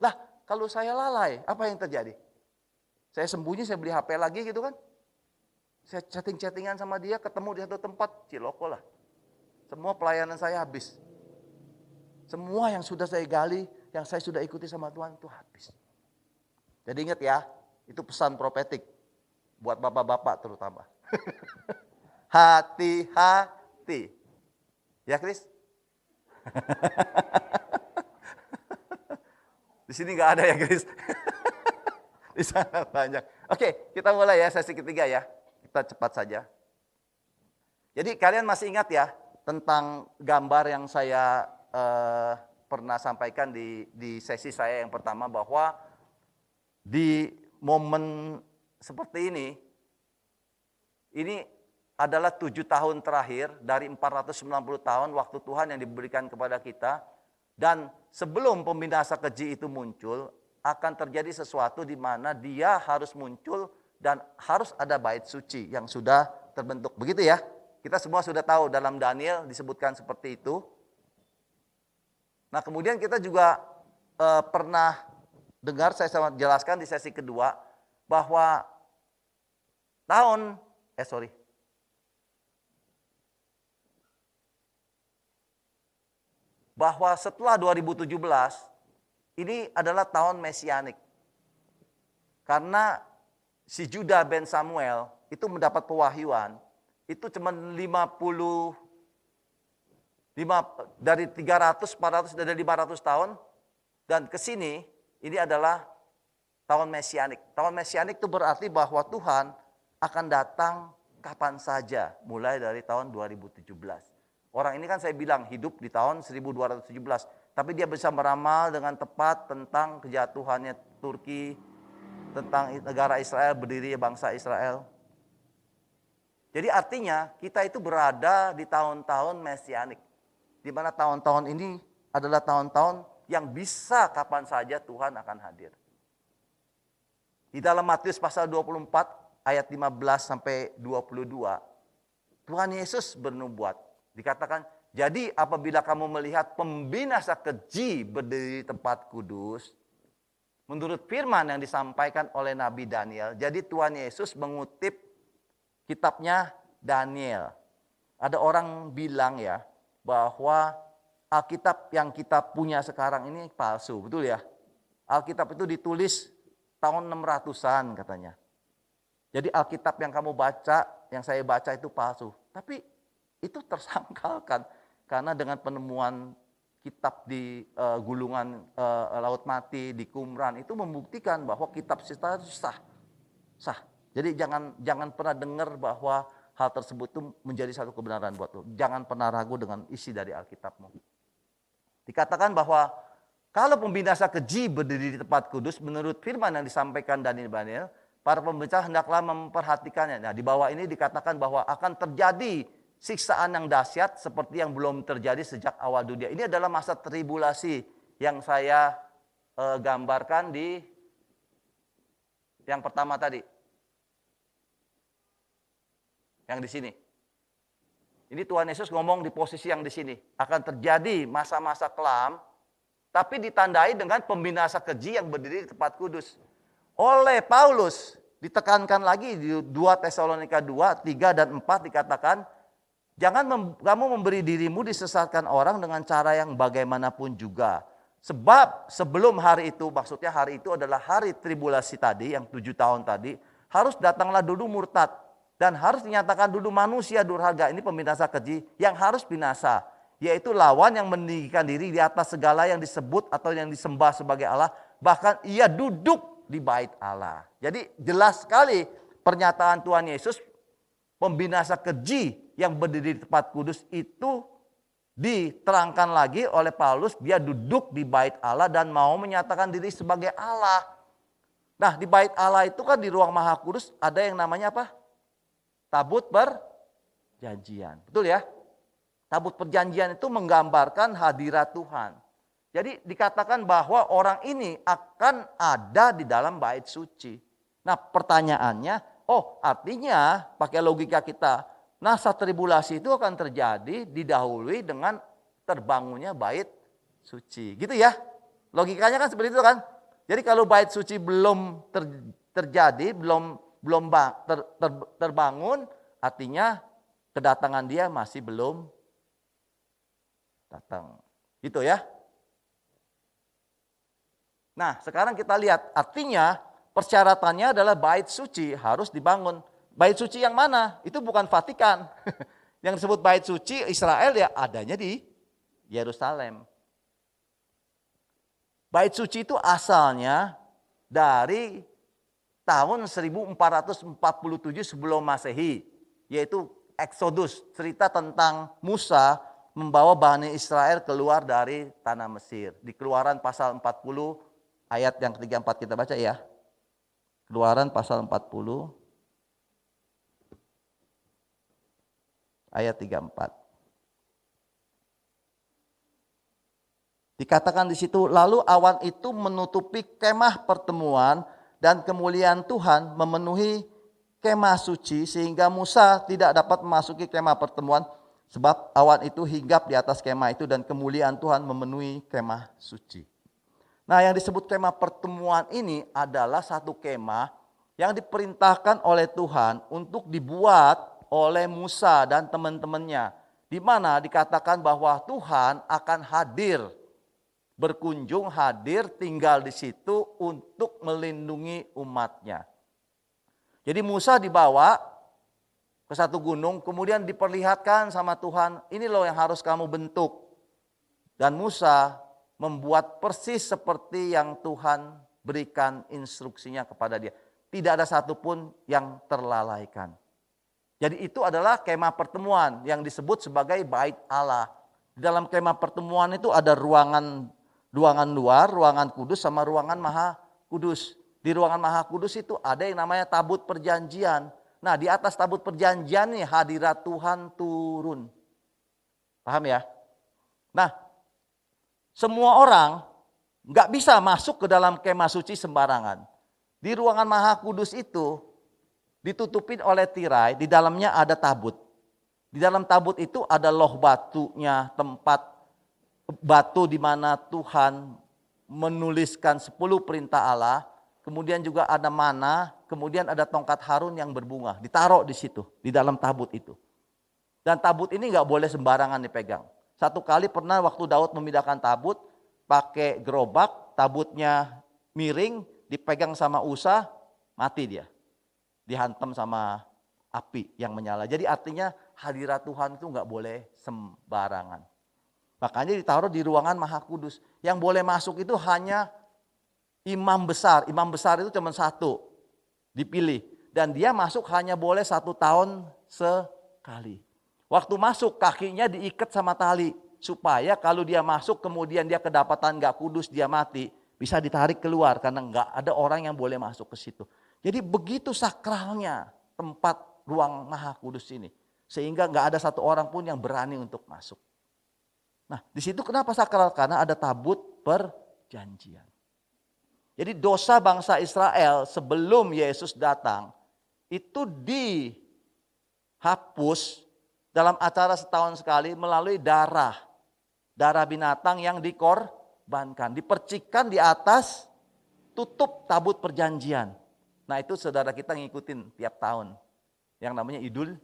Lah, kalau saya lalai, apa yang terjadi? Saya sembunyi, saya beli HP lagi gitu kan. Saya chatting-chattingan sama dia, ketemu di satu tempat, ciloko lah. Semua pelayanan saya habis. Semua yang sudah saya gali, yang saya sudah ikuti sama Tuhan, itu habis. Jadi ingat ya, itu pesan profetik. Buat bapak-bapak terutama. Hati-hati. Ya Kris? Di sini nggak ada ya Kris? Di sana banyak. Oke, kita mulai ya sesi ketiga ya. Kita cepat saja. Jadi kalian masih ingat ya tentang gambar yang saya pernah sampaikan di sesi saya yang pertama bahwa di momen seperti ini adalah 7 tahun terakhir dari 490 tahun waktu Tuhan yang diberikan kepada kita. Dan sebelum pembinasa keji itu muncul, akan terjadi sesuatu di mana dia harus muncul dan harus ada bait suci yang sudah terbentuk. Begitu ya, kita semua sudah tahu dalam Daniel disebutkan seperti itu. Nah kemudian kita juga pernah dengar, saya jelaskan di sesi kedua, bahwa bahwa setelah 2017, ini adalah tahun Mesianik. Karena si Judah ben Samuel itu mendapat pewahyuan, itu cuma 50, dari 300, 400, dari 500 tahun, dan ke sini, ini adalah tahun Mesianik. Tahun Mesianik itu berarti bahwa Tuhan akan datang kapan saja, mulai dari tahun 2017. Orang ini kan saya bilang hidup di tahun 1217, tapi dia bisa meramal dengan tepat tentang kejatuhannya Turki, tentang negara Israel, berdiri bangsa Israel. Jadi artinya kita itu berada di tahun-tahun Mesianik, di mana tahun-tahun ini adalah tahun-tahun yang bisa kapan saja Tuhan akan hadir. Di dalam Matius pasal 24 ayat 15 sampai 22, Tuhan Yesus bernubuat. Dikatakan, jadi apabila kamu melihat pembinasa keji berdiri di tempat kudus, menurut firman yang disampaikan oleh Nabi Daniel, jadi Tuhan Yesus mengutip kitabnya Daniel. Ada orang bilang ya, bahwa Alkitab yang kita punya sekarang ini palsu, betul ya? Alkitab itu ditulis tahun 600-an katanya. Jadi Alkitab yang kamu baca, yang saya baca itu palsu. Tapi itu tersangkalkan karena dengan penemuan kitab di gulungan Laut Mati, di Qumran itu membuktikan bahwa kitab Sita itu sah. Jadi jangan pernah dengar bahwa hal tersebut itu menjadi satu kebenaran buat lo. Jangan pernah ragu dengan isi dari Alkitabmu. Dikatakan bahwa kalau pembinasa keji berdiri di tempat kudus, menurut firman yang disampaikan Daniel, para pembicara hendaklah memperhatikannya. Nah, di bawah ini dikatakan bahwa akan terjadi siksaan yang dahsyat seperti yang belum terjadi sejak awal dunia. Ini adalah masa tribulasi yang saya gambarkan di yang pertama tadi. Yang di sini. Ini Tuhan Yesus ngomong di posisi yang di sini. Akan terjadi masa-masa kelam, tapi ditandai dengan pembinasa keji yang berdiri di tempat kudus. Oleh Paulus, ditekankan lagi di 2 Tesalonika 2, 3 dan 4 dikatakan, jangan kamu memberi dirimu disesatkan orang dengan cara yang bagaimanapun juga. Sebab sebelum hari itu, maksudnya hari itu adalah hari tribulasi tadi, yang 7 tahun tadi, harus datanglah dulu murtad. Dan harus dinyatakan dulu manusia durhaka, ini pembinasa keji, yang harus binasa. Yaitu lawan yang meninggikan diri di atas segala yang disebut atau yang disembah sebagai Allah. Bahkan ia duduk di bait Allah. Jadi jelas sekali pernyataan Tuhan Yesus, pembinasa keji yang berdiri di tempat kudus itu diterangkan lagi oleh Paulus, dia duduk di bait Allah dan mau menyatakan diri sebagai Allah. Nah, di bait Allah itu kan di ruang maha kudus ada yang namanya apa? Tabut perjanjian. Betul ya? Tabut perjanjian itu menggambarkan hadirat Tuhan. Jadi dikatakan bahwa orang ini akan ada di dalam bait suci. Nah, pertanyaannya, artinya pakai logika kita, masa tribulasi itu akan terjadi didahului dengan terbangunnya bait suci. Gitu ya? Logikanya kan seperti itu kan? Jadi kalau bait suci belum terjadi, belum terbangun, artinya kedatangan dia masih belum datang. Gitu ya? Nah, sekarang kita lihat, artinya persyaratannya adalah bait suci harus dibangun. Bait suci yang mana? Itu bukan Vatikan. Yang disebut bait suci Israel ya adanya di Yerusalem. Bait suci itu asalnya dari tahun 1447 sebelum Masehi, yaitu Exodus, cerita tentang Musa membawa Bani Israel keluar dari tanah Mesir. Di Keluaran pasal 40 ayat yang ketiga 4 kita baca ya. Keluaran pasal 40 ayat 3-4. Dikatakan di situ, lalu awan itu menutupi kemah pertemuan dan kemuliaan Tuhan memenuhi kemah suci sehingga Musa tidak dapat memasuki kemah pertemuan sebab awan itu hinggap di atas kemah itu dan kemuliaan Tuhan memenuhi kemah suci. Nah, yang disebut kemah pertemuan ini adalah satu kemah yang diperintahkan oleh Tuhan untuk dibuat oleh Musa dan teman-temannya. Di mana dikatakan bahwa Tuhan akan hadir, berkunjung, hadir, tinggal di situ untuk melindungi umatnya. Jadi Musa dibawa ke satu gunung, kemudian diperlihatkan sama Tuhan, ini loh yang harus kamu bentuk. Dan Musa membuat persis seperti yang Tuhan berikan instruksinya kepada dia. Tidak ada satupun yang terlalaikan. Jadi itu adalah kemah pertemuan yang disebut sebagai bait Allah. Di dalam kemah pertemuan itu ada ruangan luar, ruangan kudus sama ruangan maha kudus. Di ruangan maha kudus itu ada yang namanya tabut perjanjian. Nah, di atas tabut perjanjian nih hadirat Tuhan turun. Paham ya? Nah, semua orang nggak bisa masuk ke dalam kemah suci sembarangan. Di ruangan maha kudus itu ditutupin oleh tirai, di dalamnya ada tabut. Di dalam tabut itu ada loh batunya, tempat batu di mana Tuhan menuliskan 10 perintah Allah. Kemudian juga ada mana, kemudian ada tongkat Harun yang berbunga. Ditaruh di situ, di dalam tabut itu. Dan tabut ini nggak boleh sembarangan dipegang. Satu kali pernah waktu Daud memindahkan tabut, pakai gerobak, tabutnya miring, dipegang sama Usa, mati dia. Dihantam sama api yang menyala. Jadi artinya hadirat Tuhan itu nggak boleh sembarangan. Makanya ditaruh di ruangan Maha Kudus. Yang boleh masuk itu hanya imam besar. Imam besar itu cuma satu dipilih. Dan dia masuk hanya boleh 1 tahun sekali. Waktu masuk kakinya diikat sama tali. Supaya kalau dia masuk kemudian dia kedapatan nggak kudus, dia mati. Bisa ditarik keluar karena nggak ada orang yang boleh masuk ke situ. Jadi begitu sakralnya tempat ruang Maha Kudus ini. Sehingga nggak ada satu orang pun yang berani untuk masuk. Nah, di situ kenapa sakral? Karena ada tabut perjanjian. Jadi dosa bangsa Israel sebelum Yesus datang itu dihapus dalam acara setahun sekali melalui darah binatang yang dikorbankan, dipercikkan di atas tutup tabut perjanjian. Nah, itu saudara kita ngikutin tiap tahun yang namanya Idul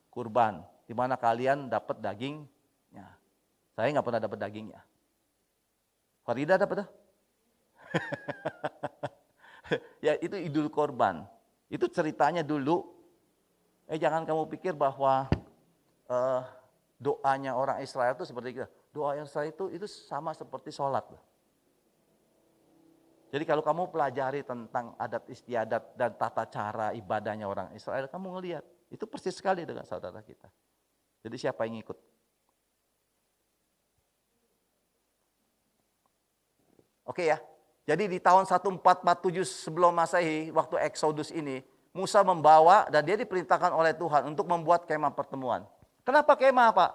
Kurban, di mana kalian dapat daging. Saya nggak pernah dapat dagingnya. Farida dapat dah? Ya itu Idul Korban. Itu ceritanya dulu. Jangan kamu pikir bahwa doanya orang Israel itu seperti kita. Doa Israel itu sama seperti sholat. Jadi kalau kamu pelajari tentang adat istiadat dan tata cara ibadahnya orang Israel, kamu ngelihat itu persis sekali dengan saudara kita. Jadi siapa yang ikut? Oke ya, jadi di tahun 1447 sebelum Masehi, waktu Exodus ini, Musa membawa dan dia diperintahkan oleh Tuhan untuk membuat kemah pertemuan. Kenapa kemah, Pak?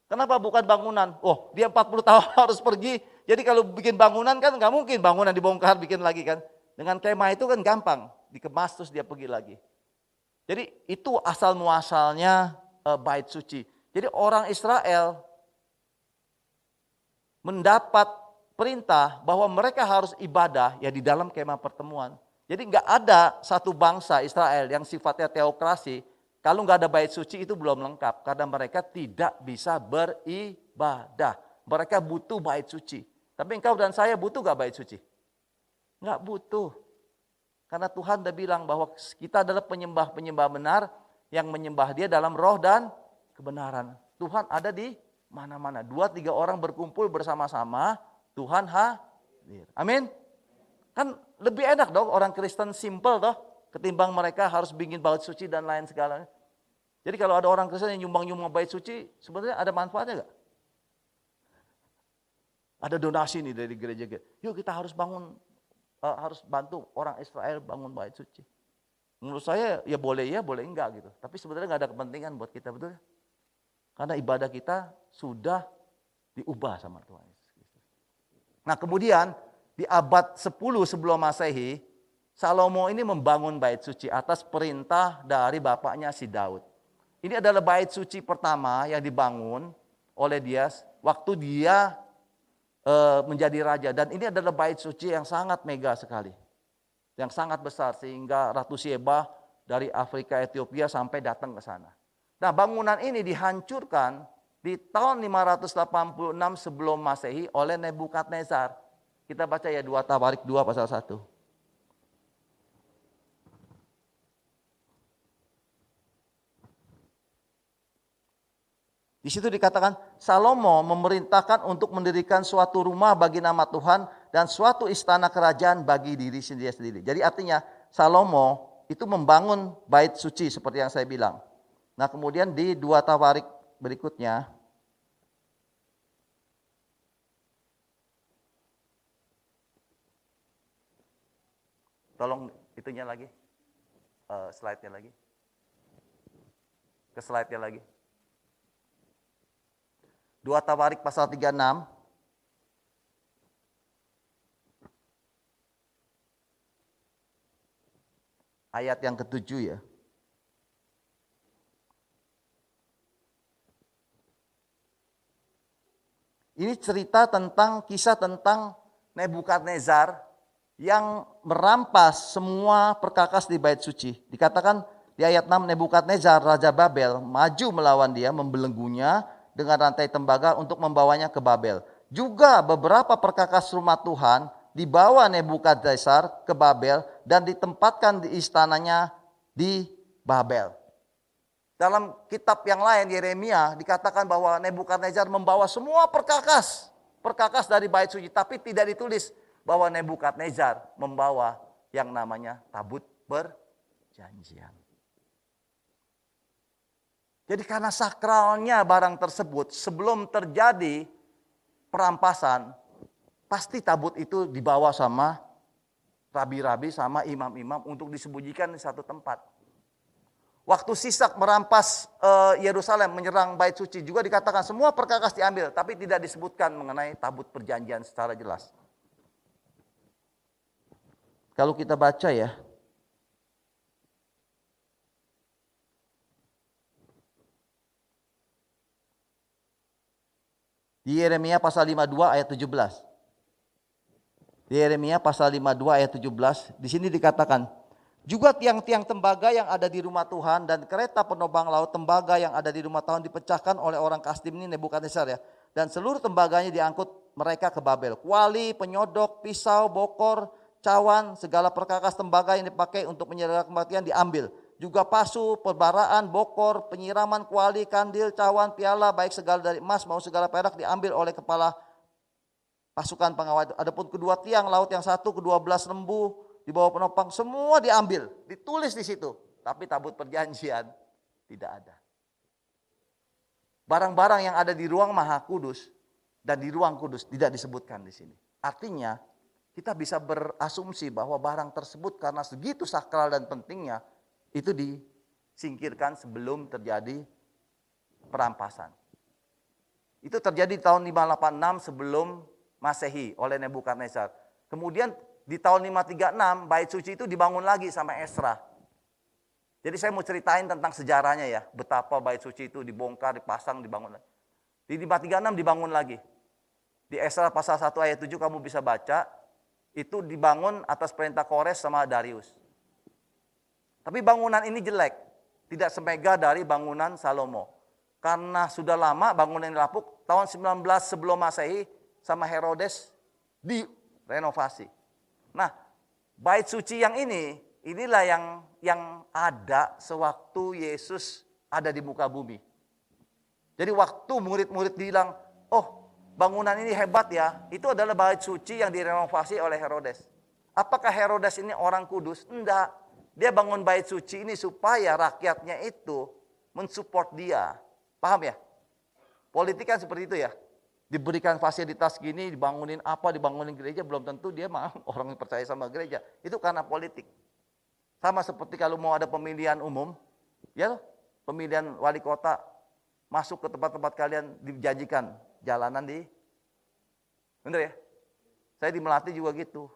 Kenapa bukan bangunan? Oh, dia 40 tahun harus pergi. Jadi kalau bikin bangunan kan nggak mungkin bangunan dibongkar bikin lagi kan. Dengan kemah itu kan gampang, dikemas terus dia pergi lagi. Jadi itu asal muasalnya bait suci. Jadi orang Israel mendapat perintah bahwa mereka harus ibadah ya di dalam kemah pertemuan. Jadi nggak ada satu bangsa Israel yang sifatnya teokrasi, kalau nggak ada bait suci itu belum lengkap. Karena mereka tidak bisa beribadah. Mereka butuh bait suci. Tapi engkau dan saya butuh nggak bait suci? Nggak butuh. Karena Tuhan udah bilang bahwa kita adalah penyembah-penyembah benar yang menyembah Dia dalam roh dan kebenaran. Tuhan ada di mana-mana. 2-3 orang berkumpul bersama-sama, Tuhan hadir. Amin. Kan lebih enak dong orang Kristen simple toh ketimbang mereka harus bikin bait suci dan lain segalanya. Jadi kalau ada orang Kristen yang nyumbang-nyumbang bait suci, sebenarnya ada manfaatnya gak? Ada donasi nih dari gereja. Yuk kita harus bangun, harus bantu orang Israel bangun bait suci. Menurut saya ya boleh enggak gitu. Tapi sebenarnya gak ada kepentingan buat kita, betul? Karena ibadah kita sudah diubah sama Tuhan. Nah kemudian di abad 10 sebelum Masehi, Salomo ini membangun bait suci atas perintah dari bapaknya si Daud. Ini adalah bait suci pertama yang dibangun oleh dia waktu dia menjadi raja. Dan ini adalah bait suci yang sangat mega sekali. Yang sangat besar sehingga Ratu Sheba dari Afrika Ethiopia sampai datang ke sana. Nah bangunan ini dihancurkan di tahun 586 sebelum Masehi oleh Nebukadnezar. Kita baca ya 2 Tawarik 2 pasal 1. Di situ dikatakan Salomo memerintahkan untuk mendirikan suatu rumah bagi nama Tuhan dan suatu istana kerajaan bagi diri sendiri. Jadi artinya Salomo itu membangun bait suci seperti yang saya bilang. Nah kemudian di 2 Tawarik berikutnya, tolong itunya lagi, slide-nya lagi, ke slide-nya lagi. 2 Tawarik pasal 36, ayat yang ke-7 ya. Ini cerita tentang kisah tentang Nebukadnezar yang merampas semua perkakas di bait suci. Dikatakan di ayat 6 Nebukadnezar Raja Babel maju melawan dia, membelenggunya dengan rantai tembaga untuk membawanya ke Babel. Juga beberapa perkakas rumah Tuhan dibawa Nebukadnezar ke Babel dan ditempatkan di istananya di Babel. Dalam kitab yang lain Yeremia dikatakan bahwa Nebukadnezar membawa semua perkakas dari bait suci, tapi tidak ditulis bahwa Nebukadnezar membawa yang namanya tabut perjanjian. Jadi karena sakralnya barang tersebut, sebelum terjadi perampasan, pasti tabut itu dibawa sama rabi-rabi, sama imam-imam untuk disembunyikan di satu tempat. Waktu Sisak merampas Yerusalem, menyerang bait suci, juga dikatakan semua perkakas diambil, tapi tidak disebutkan mengenai tabut perjanjian secara jelas. Kalau kita baca ya, di Yeremia pasal 52 ayat 17. Di Yeremia pasal 52 ayat 17, di sini dikatakan, juga tiang-tiang tembaga yang ada di rumah Tuhan dan kereta penobang laut tembaga yang ada di rumah Tuhan dipecahkan oleh orang Kasdim ini Nebukadnezar ya. Dan seluruh tembaganya diangkut mereka ke Babel. Kuali, penyodok, pisau, bokor, cawan, segala perkakas tembaga yang dipakai untuk menyerang kematian diambil. Juga pasu, perbaraan, bokor, penyiraman, kuali, kandil, cawan, piala, baik segala dari emas maupun segala perak diambil oleh kepala pasukan pengawal. Adapun kedua tiang laut yang satu, kedua belas lembu di bawah penopang, semua diambil, ditulis di situ. Tapi tabut perjanjian tidak ada. Barang-barang yang ada di ruang Maha Kudus dan di ruang kudus tidak disebutkan di sini. Artinya kita bisa berasumsi bahwa barang tersebut karena segitu sakral dan pentingnya, itu disingkirkan sebelum terjadi perampasan. Itu terjadi di tahun 586 sebelum Masehi oleh Nebukadnezar. Kemudian di tahun 536 bait suci itu dibangun lagi sama Esra. Jadi saya mau ceritain tentang sejarahnya ya, betapa bait suci itu dibongkar, dipasang, dibangun lagi. Di 536 dibangun lagi. Di Esra pasal 1 ayat 7 kamu bisa baca, itu dibangun atas perintah Kores sama Darius. Tapi bangunan ini jelek, tidak semegah dari bangunan Salomo. Karena sudah lama bangunan ini lapuk, tahun 19 sebelum Masehi sama Herodes direnovasi. Nah, bait suci yang inilah yang ada sewaktu Yesus ada di muka bumi. Jadi waktu murid-murid bilang, oh bangunan ini hebat ya, itu adalah bait suci yang direnovasi oleh Herodes. Apakah Herodes ini orang kudus? Enggak. Dia bangun bait suci ini supaya rakyatnya itu mensupport dia. Paham ya? Politik kan seperti itu ya. Diberikan fasilitas gini, dibangunin apa, dibangunin gereja, belum tentu dia mau orang yang percaya sama gereja. Itu karena politik. Sama seperti kalau mau ada pemilihan umum, ya pemilihan wali kota, masuk ke tempat-tempat kalian dijanjikan jalanan bener ya? Saya di Melati juga gitu.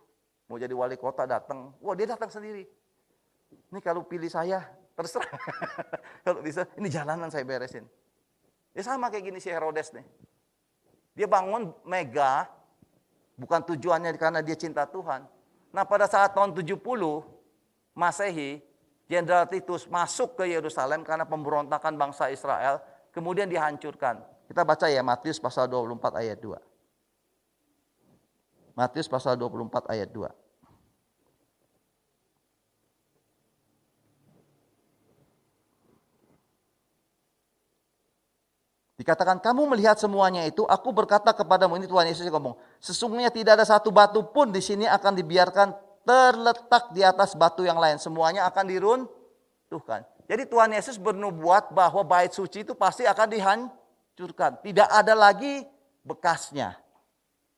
Mau jadi wali kota datang, wah dia datang sendiri. Ini kalau pilih saya, terserah. Kalau bisa, ini jalanan saya beresin. Ya sama kayak gini si Herodes nih. Dia bangun mega, bukan tujuannya karena dia cinta Tuhan. Nah pada saat tahun 70 Masehi, Jenderal Titus masuk ke Yerusalem karena pemberontakan bangsa Israel, kemudian dihancurkan. Kita baca ya Matius pasal 24 ayat 2. Matius pasal 24 ayat 2. Dikatakan, kamu melihat semuanya itu, aku berkata kepadamu, ini Tuhan Yesus yang ngomong, sesungguhnya tidak ada satu batu pun di sini akan dibiarkan terletak di atas batu yang lain. Semuanya akan diruntuhkan. Jadi Tuhan Yesus bernubuat bahwa bait suci itu pasti akan dihancurkan. Tidak ada lagi bekasnya.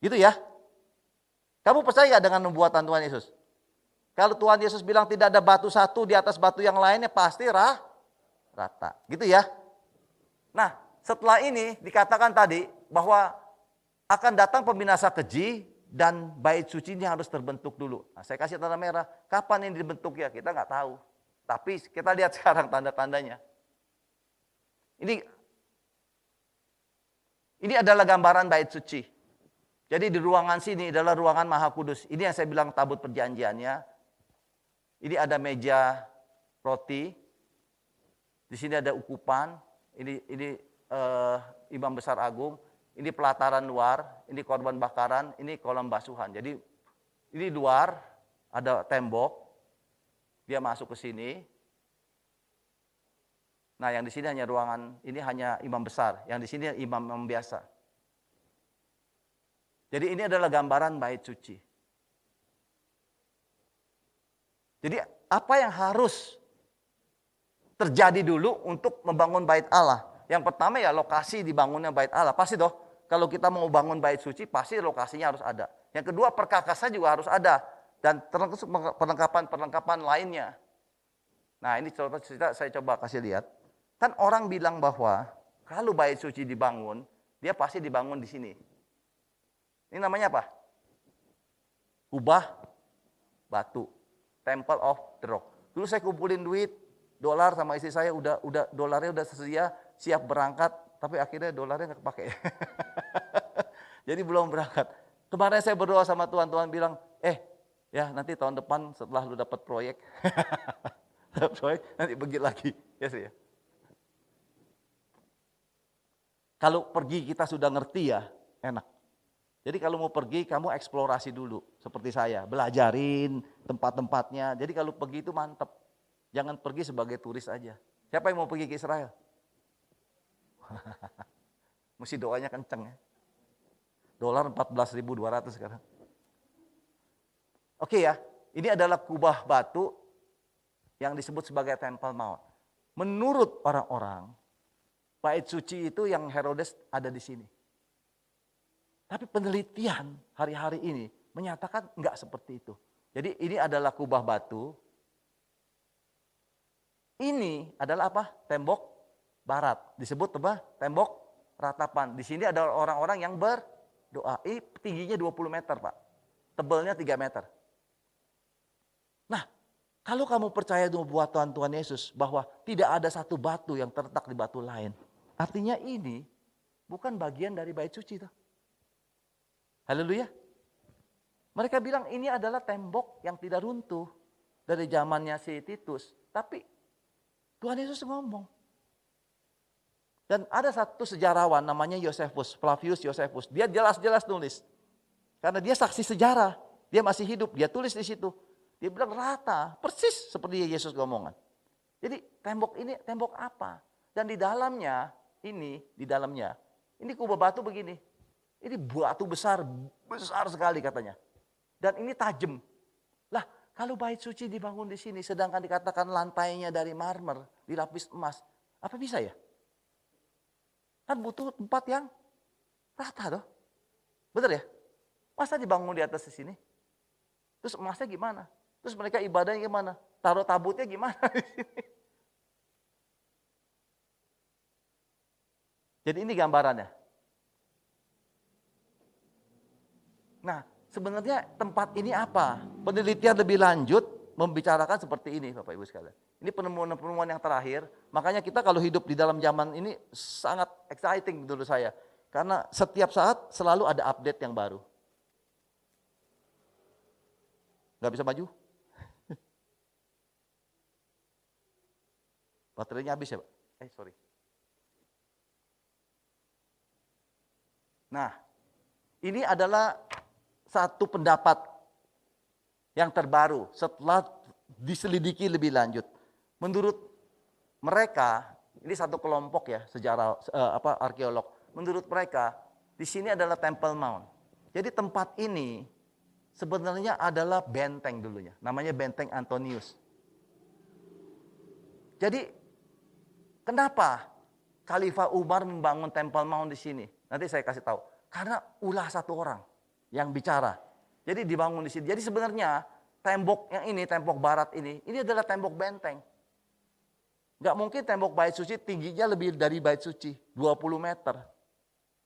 Gitu ya. Kamu percaya gak dengan nubuatan Tuhan Yesus? Kalau Tuhan Yesus bilang tidak ada batu satu di atas batu yang lainnya, pasti rata. Gitu ya. Nah, setelah ini dikatakan tadi bahwa akan datang pembinasa keji dan bait suci ini harus terbentuk dulu. Nah, saya kasih tanda merah, kapan ini dibentuk ya kita nggak tahu. Tapi kita lihat sekarang tanda-tandanya. Ini adalah gambaran bait suci. Jadi di ruangan sini adalah ruangan Maha Kudus. Ini yang saya bilang tabut perjanjiannya. Ini ada meja roti. Di sini ada ukupan. imam besar agung, ini pelataran luar, ini korban bakaran, ini kolam basuhan. Jadi ini luar ada tembok, dia masuk ke sini. Nah, yang di sini hanya ruangan, ini hanya imam besar, yang di sini imam biasa. Jadi ini adalah gambaran bait suci. Jadi apa yang harus terjadi dulu untuk membangun bait Allah? Yang pertama ya lokasi dibangunnya bait Allah. Pasti toh, kalau kita mau bangun bait suci, pasti lokasinya harus ada. Yang kedua, perkakasan juga harus ada. Dan termasuk perlengkapan-perlengkapan lainnya. Nah, ini contoh cerita saya coba kasih lihat. Kan orang bilang bahwa kalau bait suci dibangun, dia pasti dibangun di sini. Ini namanya apa? Kubah batu. Temple of the Rock. Dulu saya kumpulin duit, dolar sama istri saya udah dolarnya udah tersedia, siap berangkat, tapi akhirnya dolarnya nggak kepake. Jadi belum berangkat. Kemarin saya berdoa sama Tuhan, Tuhan bilang, ya nanti tahun depan setelah lu dapat proyek, nanti pergi lagi. Ya sih ya. Kalau pergi kita sudah ngerti ya, enak. Jadi kalau mau pergi, kamu eksplorasi dulu. Seperti saya, belajarin tempat-tempatnya. Jadi kalau pergi itu mantep. Jangan pergi sebagai turis aja. Siapa yang mau pergi ke Israel? Mesti doanya kenceng ya. Dolar 14.200 sekarang. Oke ya, ini adalah kubah batu yang disebut sebagai Temple Mount. Menurut orang-orang, bait suci itu yang Herodes ada di sini. Tapi penelitian hari-hari ini menyatakan enggak seperti itu. Jadi ini adalah kubah batu. Ini adalah apa? Tembok barat. Disebut apa? Tembok ratapan. Di sini ada orang-orang yang berdoa. Ini tingginya 20 meter, Pak. Tebalnya 3 meter. Nah, kalau kamu percaya dengan buatan Tuhan Yesus bahwa tidak ada satu batu yang terletak di batu lain. Artinya ini bukan bagian dari bait suci. Haleluya. Mereka bilang ini adalah tembok yang tidak runtuh dari zamannya si Titus. Tapi Tuhan Yesus ngomong. Dan ada satu sejarawan namanya Josephus, Flavius Josephus. Dia jelas-jelas nulis. Karena dia saksi sejarah. Dia masih hidup, dia tulis di situ. Dia bilang rata, persis seperti Yesus ngomongkan. Jadi tembok ini tembok apa? Dan di dalamnya, ini kubah batu begini. Ini batu besar sekali katanya. Dan ini tajam. Lah, kalau bait suci dibangun di sini, sedangkan dikatakan lantainya dari marmer, dilapis emas, apa bisa ya? Kan butuh tempat yang rata toh. Benar ya? Masa dibangun di atas di sini? Terus emasnya gimana? Terus mereka ibadahnya gimana? Taruh tabutnya gimana di sini? Jadi ini gambarannya. Nah, sebenarnya tempat ini apa? Penelitian lebih lanjut membicarakan seperti ini, Bapak Ibu sekalian. Ini penemuan-penemuan yang terakhir. Makanya kita kalau hidup di dalam zaman ini sangat exciting menurut saya. Karena setiap saat selalu ada update yang baru. Gak bisa maju? Baterainya habis ya, Pak? Sorry. Nah, ini adalah satu pendapat yang terbaru setelah diselidiki lebih lanjut. Menurut mereka, ini satu kelompok ya, sejarah arkeolog. Menurut mereka, di sini adalah Temple Mount. Jadi tempat ini sebenarnya adalah benteng dulunya, namanya Benteng Antonius. Jadi kenapa Khalifah Umar membangun Temple Mount di sini? Nanti saya kasih tahu. Karena ulah satu orang yang bicara. Jadi dibangun di sini. Jadi sebenarnya tembok yang ini, tembok barat ini adalah tembok benteng. Gak mungkin tembok bait suci tingginya lebih dari bait suci, 20 meter.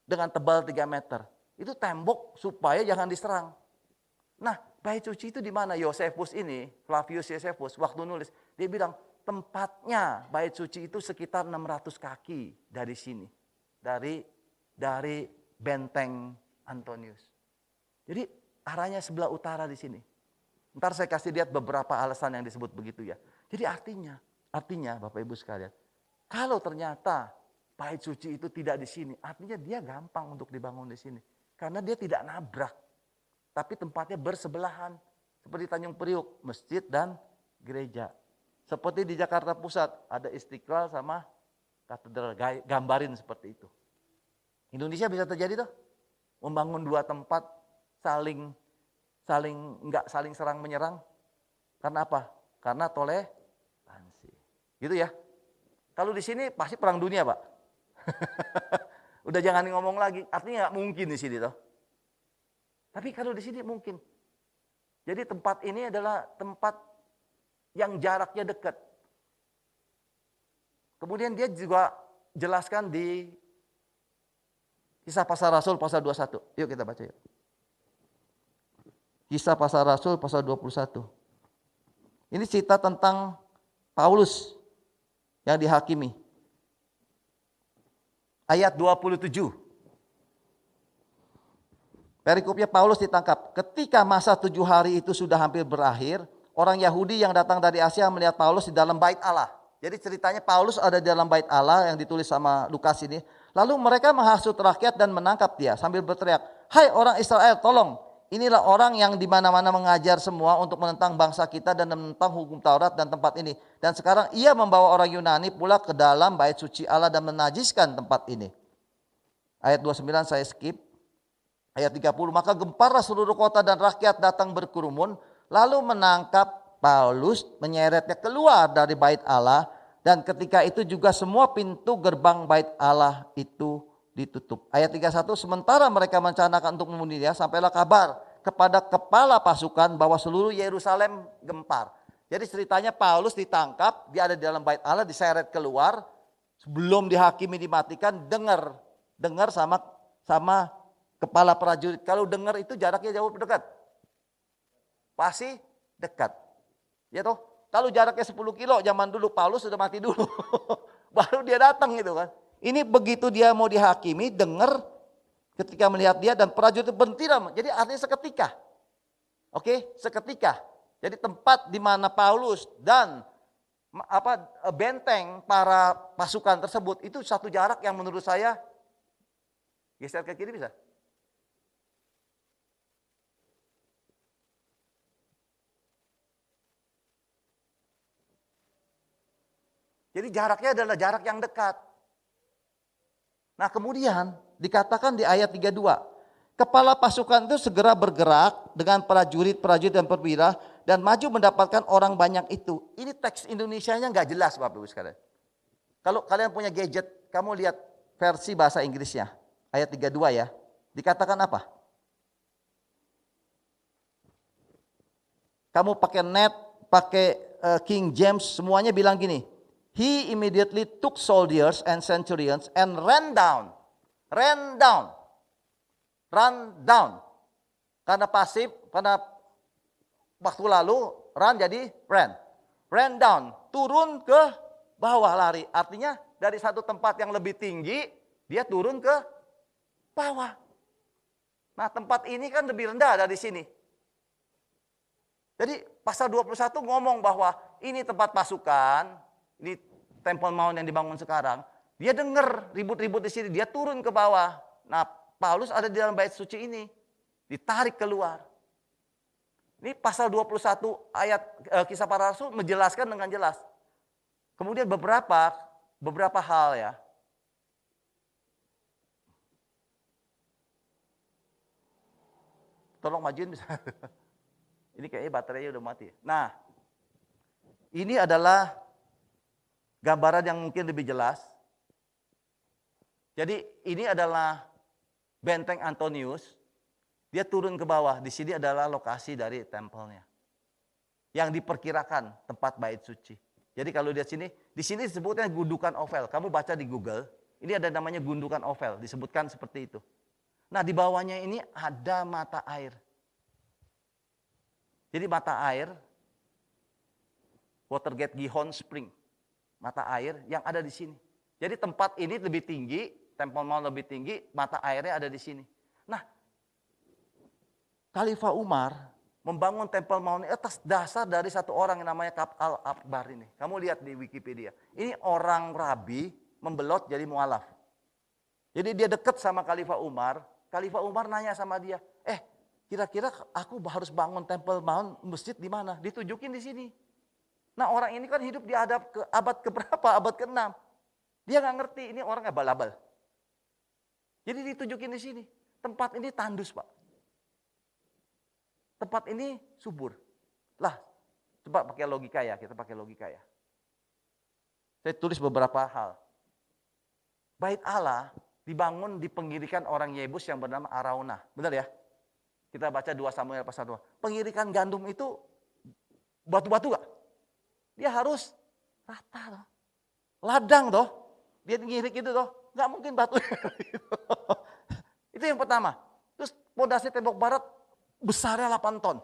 Dengan tebal 3 meter. Itu tembok supaya jangan diserang. Nah, bait suci itu di mana? Josephus ini, Flavius Josephus, waktu nulis, dia bilang tempatnya bait suci itu sekitar 600 kaki dari sini. Dari benteng Antonius. Jadi arahnya sebelah utara di sini. Ntar saya kasih lihat beberapa alasan yang disebut begitu ya. Jadi artinya Bapak Ibu sekalian, kalau ternyata bait suci itu tidak di sini. Artinya dia gampang untuk dibangun di sini. Karena dia tidak nabrak. Tapi tempatnya bersebelahan. Seperti Tanjung Priuk, masjid dan gereja. Seperti di Jakarta Pusat, ada Istiqlal sama katedral. Gambarin seperti itu. Indonesia bisa terjadi tuh. Membangun dua tempat nggak saling serang menyerang. Karena apa? Karena toleransi. Gitu ya. Kalau di sini pasti perang dunia, Pak. Udah jangan ngomong lagi. Artinya nggak mungkin di sini toh. Tapi kalau di sini mungkin. Jadi tempat ini adalah tempat yang jaraknya dekat. Kemudian dia juga jelaskan di Kisah Para Rasul pasal 21. Yuk kita baca yuk. Kisah Para Rasul pasal 21. Ini cerita tentang Paulus yang dihakimi. Ayat 27. Perikopnya Paulus ditangkap. Ketika masa 7 hari itu sudah hampir berakhir, orang Yahudi yang datang dari Asia melihat Paulus di dalam bait Allah. Jadi ceritanya Paulus ada di dalam bait Allah yang ditulis sama Lukas ini. Lalu mereka menghasut rakyat dan menangkap dia sambil berteriak, "Hai orang Israel, tolong! Inilah orang yang di mana-mana mengajar semua untuk menentang bangsa kita dan menentang hukum Taurat dan tempat ini. Dan sekarang ia membawa orang Yunani pula ke dalam bait suci Allah dan menajiskan tempat ini." Ayat 29 saya skip. Ayat 30, maka gemparlah seluruh kota dan rakyat datang berkerumun, lalu menangkap Paulus, menyeretnya keluar dari bait Allah, dan ketika itu juga semua pintu gerbang bait Allah itu ditutup. Ayat 31, sementara mereka merencanakan untuk membunuh dia, sampailah kabar kepada kepala pasukan bahwa seluruh Yerusalem gempar. Jadi ceritanya Paulus ditangkap, dia ada di dalam bait Allah, diseret keluar, sebelum dihakimi dimatikan, dengar sama kepala prajurit. Kalau dengar itu jaraknya jauh dekat. Pasti dekat. Ya toh? Kalau jaraknya 10 kilo zaman dulu Paulus sudah mati dulu. Baru dia datang gitu kan. Ini begitu dia mau dihakimi, dengar ketika melihat dia dan prajurit berhenti. Jadi artinya seketika. Oke, seketika. Jadi tempat di mana Paulus dan benteng para pasukan tersebut itu satu jarak yang menurut saya geser ke kiri bisa. Jadi jaraknya adalah jarak yang dekat. Nah kemudian dikatakan di ayat 32, kepala pasukan itu segera bergerak dengan prajurit-prajurit dan perwira dan maju mendapatkan orang banyak itu. Ini teks Indonesianya nggak jelas Bapak Ibu sekalian. Kalau kalian punya gadget, kamu lihat versi bahasa Inggrisnya. Ayat 32 ya. Dikatakan apa? Kamu pakai net, pakai King James, semuanya bilang gini. He immediately took soldiers and centurions and ran down. Ran down. Run down. Karena pasif, karena waktu lalu run jadi ran. Ran down. Turun ke bawah lari. Artinya dari satu tempat yang lebih tinggi, dia turun ke bawah. Nah tempat ini kan lebih rendah dari sini. Jadi pasal 21 ngomong bahwa ini tempat pasukan, ini Temple Mount yang dibangun sekarang, dia dengar ribut-ribut di sini, dia turun ke bawah. Nah, Paulus ada di dalam bait suci ini, ditarik keluar. Ini pasal 21 ayat Kisah Para Rasul menjelaskan dengan jelas. Kemudian beberapa hal ya. Tolong majuin bisa. Ini kayaknya baterainya udah mati. Nah, ini adalah gambaran yang mungkin lebih jelas. Jadi ini adalah benteng Antonius. Dia turun ke bawah. Di sini adalah lokasi dari tempelnya. Yang diperkirakan tempat bait suci. Jadi kalau di sini disebutnya gundukan Ophel. Kamu baca di Google, ini ada namanya gundukan Ophel. Disebutkan seperti itu. Nah di bawahnya ini ada mata air. Jadi mata air, Watergate Gihon Spring. Mata air yang ada di sini. Jadi tempat ini lebih tinggi, Temple Mount lebih tinggi, mata airnya ada di sini. Nah, Khalifah Umar membangun Temple Mount ini atas dasar dari satu orang yang namanya Ka'b al-Ahbar ini. Kamu lihat di Wikipedia. Ini orang rabi membelot jadi mualaf. Jadi dia dekat sama Khalifah Umar nanya sama dia, kira-kira aku harus bangun Temple Mount, masjid di mana? Ditunjukin di sini. Nah orang ini kan hidup di abad keberapa? Abad ke-6. Dia nggak ngerti, ini orang abal-abal. Jadi ditunjukin di sini. Tempat ini tandus, Pak. Tempat ini subur. Lah, coba pakai logika ya, kita pakai logika ya. Saya tulis beberapa hal. Bait Allah dibangun di pengirikan orang Yebus yang bernama Araunah. Benar ya? Kita baca 2 Samuel pasal 2. Pengirikan gandum itu batu-batu gak? Dia harus rata loh. Ladang toh. Dia ngirik itu toh. Gak mungkin batu. Itu yang pertama. Terus pondasi tembok barat besarnya 8 ton.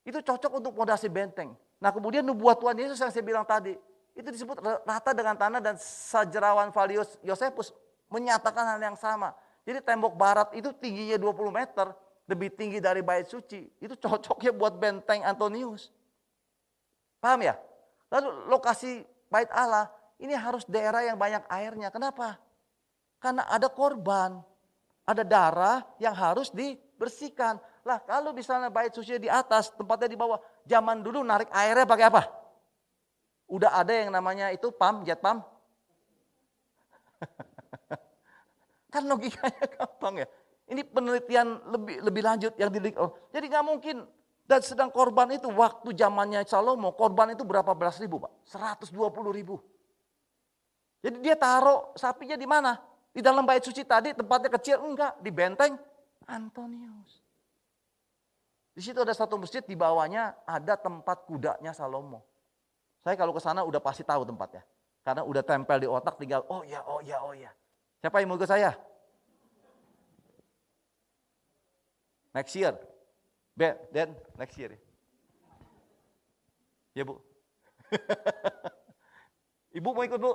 Itu cocok untuk pondasi benteng. Nah kemudian nubuat Tuhan Yesus yang saya bilang tadi, itu disebut rata dengan tanah, dan sejarawan Flavius Josephus menyatakan hal yang sama. Jadi tembok barat itu tingginya 20 meter, lebih tinggi dari bait suci. Itu cocoknya buat benteng Antonius. Paham ya? Lalu lokasi bait Allah, ini harus daerah yang banyak airnya. Kenapa? Karena ada korban, ada darah yang harus dibersihkan. Lah kalau misalnya bait suci di atas, tempatnya di bawah, zaman dulu narik airnya pakai apa? Udah ada yang namanya itu jet pump. Kan logikanya gampang ya. Ini penelitian lebih lanjut yang jadi nggak mungkin. Dan sedang korban itu waktu zamannya Salomo, korban itu berapa belas ribu, Pak? 120 ribu. Jadi dia taruh sapinya di mana? Di dalam bait suci tadi, tempatnya kecil, enggak, di benteng Antonius. Di situ ada satu masjid, di bawahnya ada tempat kudanya Salomo. Saya kalau ke sana udah pasti tahu tempatnya. Karena udah tempel di otak, tinggal oh ya. Siapa yang mau ke saya? Next year. Dan next year. Ya Bu. Ibu mau ikut Bu?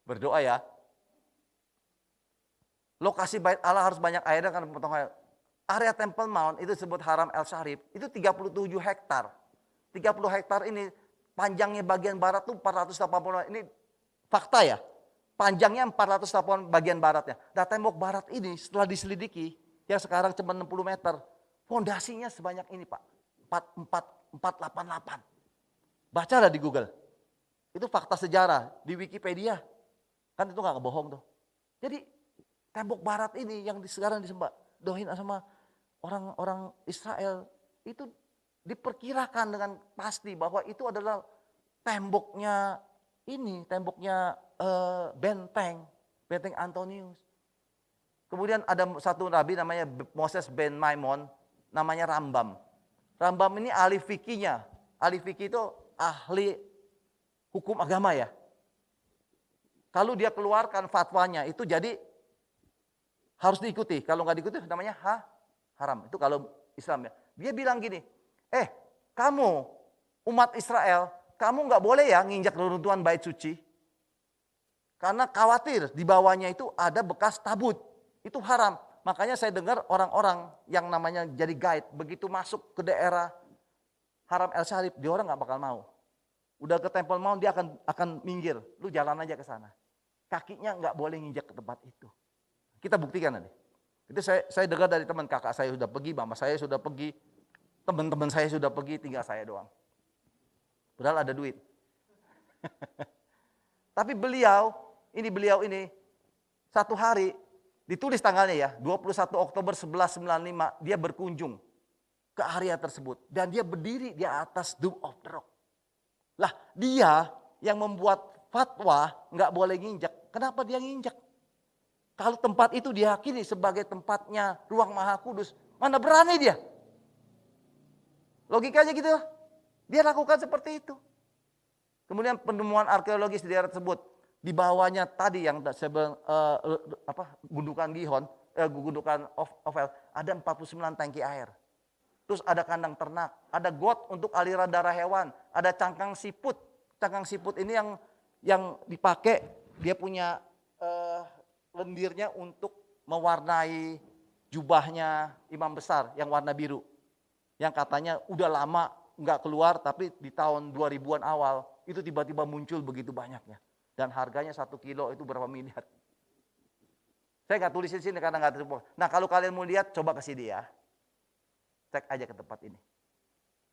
Berdoa ya. Lokasi bait Allah harus banyak airnya kan potong air. Area Temple Mount itu disebut Haram El Sharif, itu 37 hektar. 30 hektar ini panjangnya bagian barat tuh 480. Ini fakta ya. Panjangnya 480 bagian baratnya. Nah tembok barat ini setelah diselidiki, yang sekarang cuma 60 meter. Fondasinya sebanyak ini Pak. 488. Bacalah di Google. Itu fakta sejarah di Wikipedia. Kan itu gak bohong tuh. Jadi tembok barat ini yang sekarang disembah dohin sama orang-orang Israel, itu diperkirakan dengan pasti bahwa itu adalah temboknya benteng Antonius. Kemudian ada satu nabi namanya Moses ben Maimon, namanya Rambam. Rambam ini ahli fikihnya. Ahli fikih itu ahli hukum agama ya. Kalau dia keluarkan fatwanya itu jadi harus diikuti. Kalau nggak diikuti namanya haram. Itu kalau Islam ya. Dia bilang gini, kamu umat Israel, kamu nggak boleh ya nginjak reruntuhan bait suci. Karena khawatir di bawahnya itu ada bekas tabut. Itu haram. Makanya saya dengar orang-orang yang namanya jadi guide, begitu masuk ke daerah Haram El Sharif, dia orang nggak bakal mau. Udah ke Temple Mount dia akan minggir. Lu jalan aja ke sana. Kakinya nggak boleh nginjak ke tempat itu. Kita buktikan nanti. Itu saya dengar dari teman, kakak saya sudah pergi, mama saya sudah pergi, teman-teman saya sudah pergi, tinggal saya doang. Padahal ada duit. Tapi beliau ini satu hari, ditulis tanggalnya ya, 21 Oktober 1195, dia berkunjung ke area tersebut. Dan dia berdiri di atas Dome of the Rock. Lah dia yang membuat fatwa nggak boleh nginjak. Kenapa dia nginjak? Kalau tempat itu diyakini sebagai tempatnya ruang maha kudus, mana berani dia? Logikanya gitu. Dia lakukan seperti itu. Kemudian penemuan arkeologis di daerah tersebut, di bawahnya tadi yang gundukan Gihon, gundukan Ophel, ada 49 tangki air. Terus ada kandang ternak, ada got untuk aliran darah hewan, ada cangkang siput. Cangkang siput ini yang dipakai, dia punya lendirnya untuk mewarnai jubahnya imam besar yang warna biru. Yang katanya udah lama nggak keluar, tapi di tahun 2000-an awal itu tiba-tiba muncul begitu banyaknya. Dan harganya 1 kilo itu berapa miliar. Saya nggak tulis di sini karena nggak terbuka. Nah kalau kalian mau lihat, coba ke sini ya. Cek aja ke tempat ini.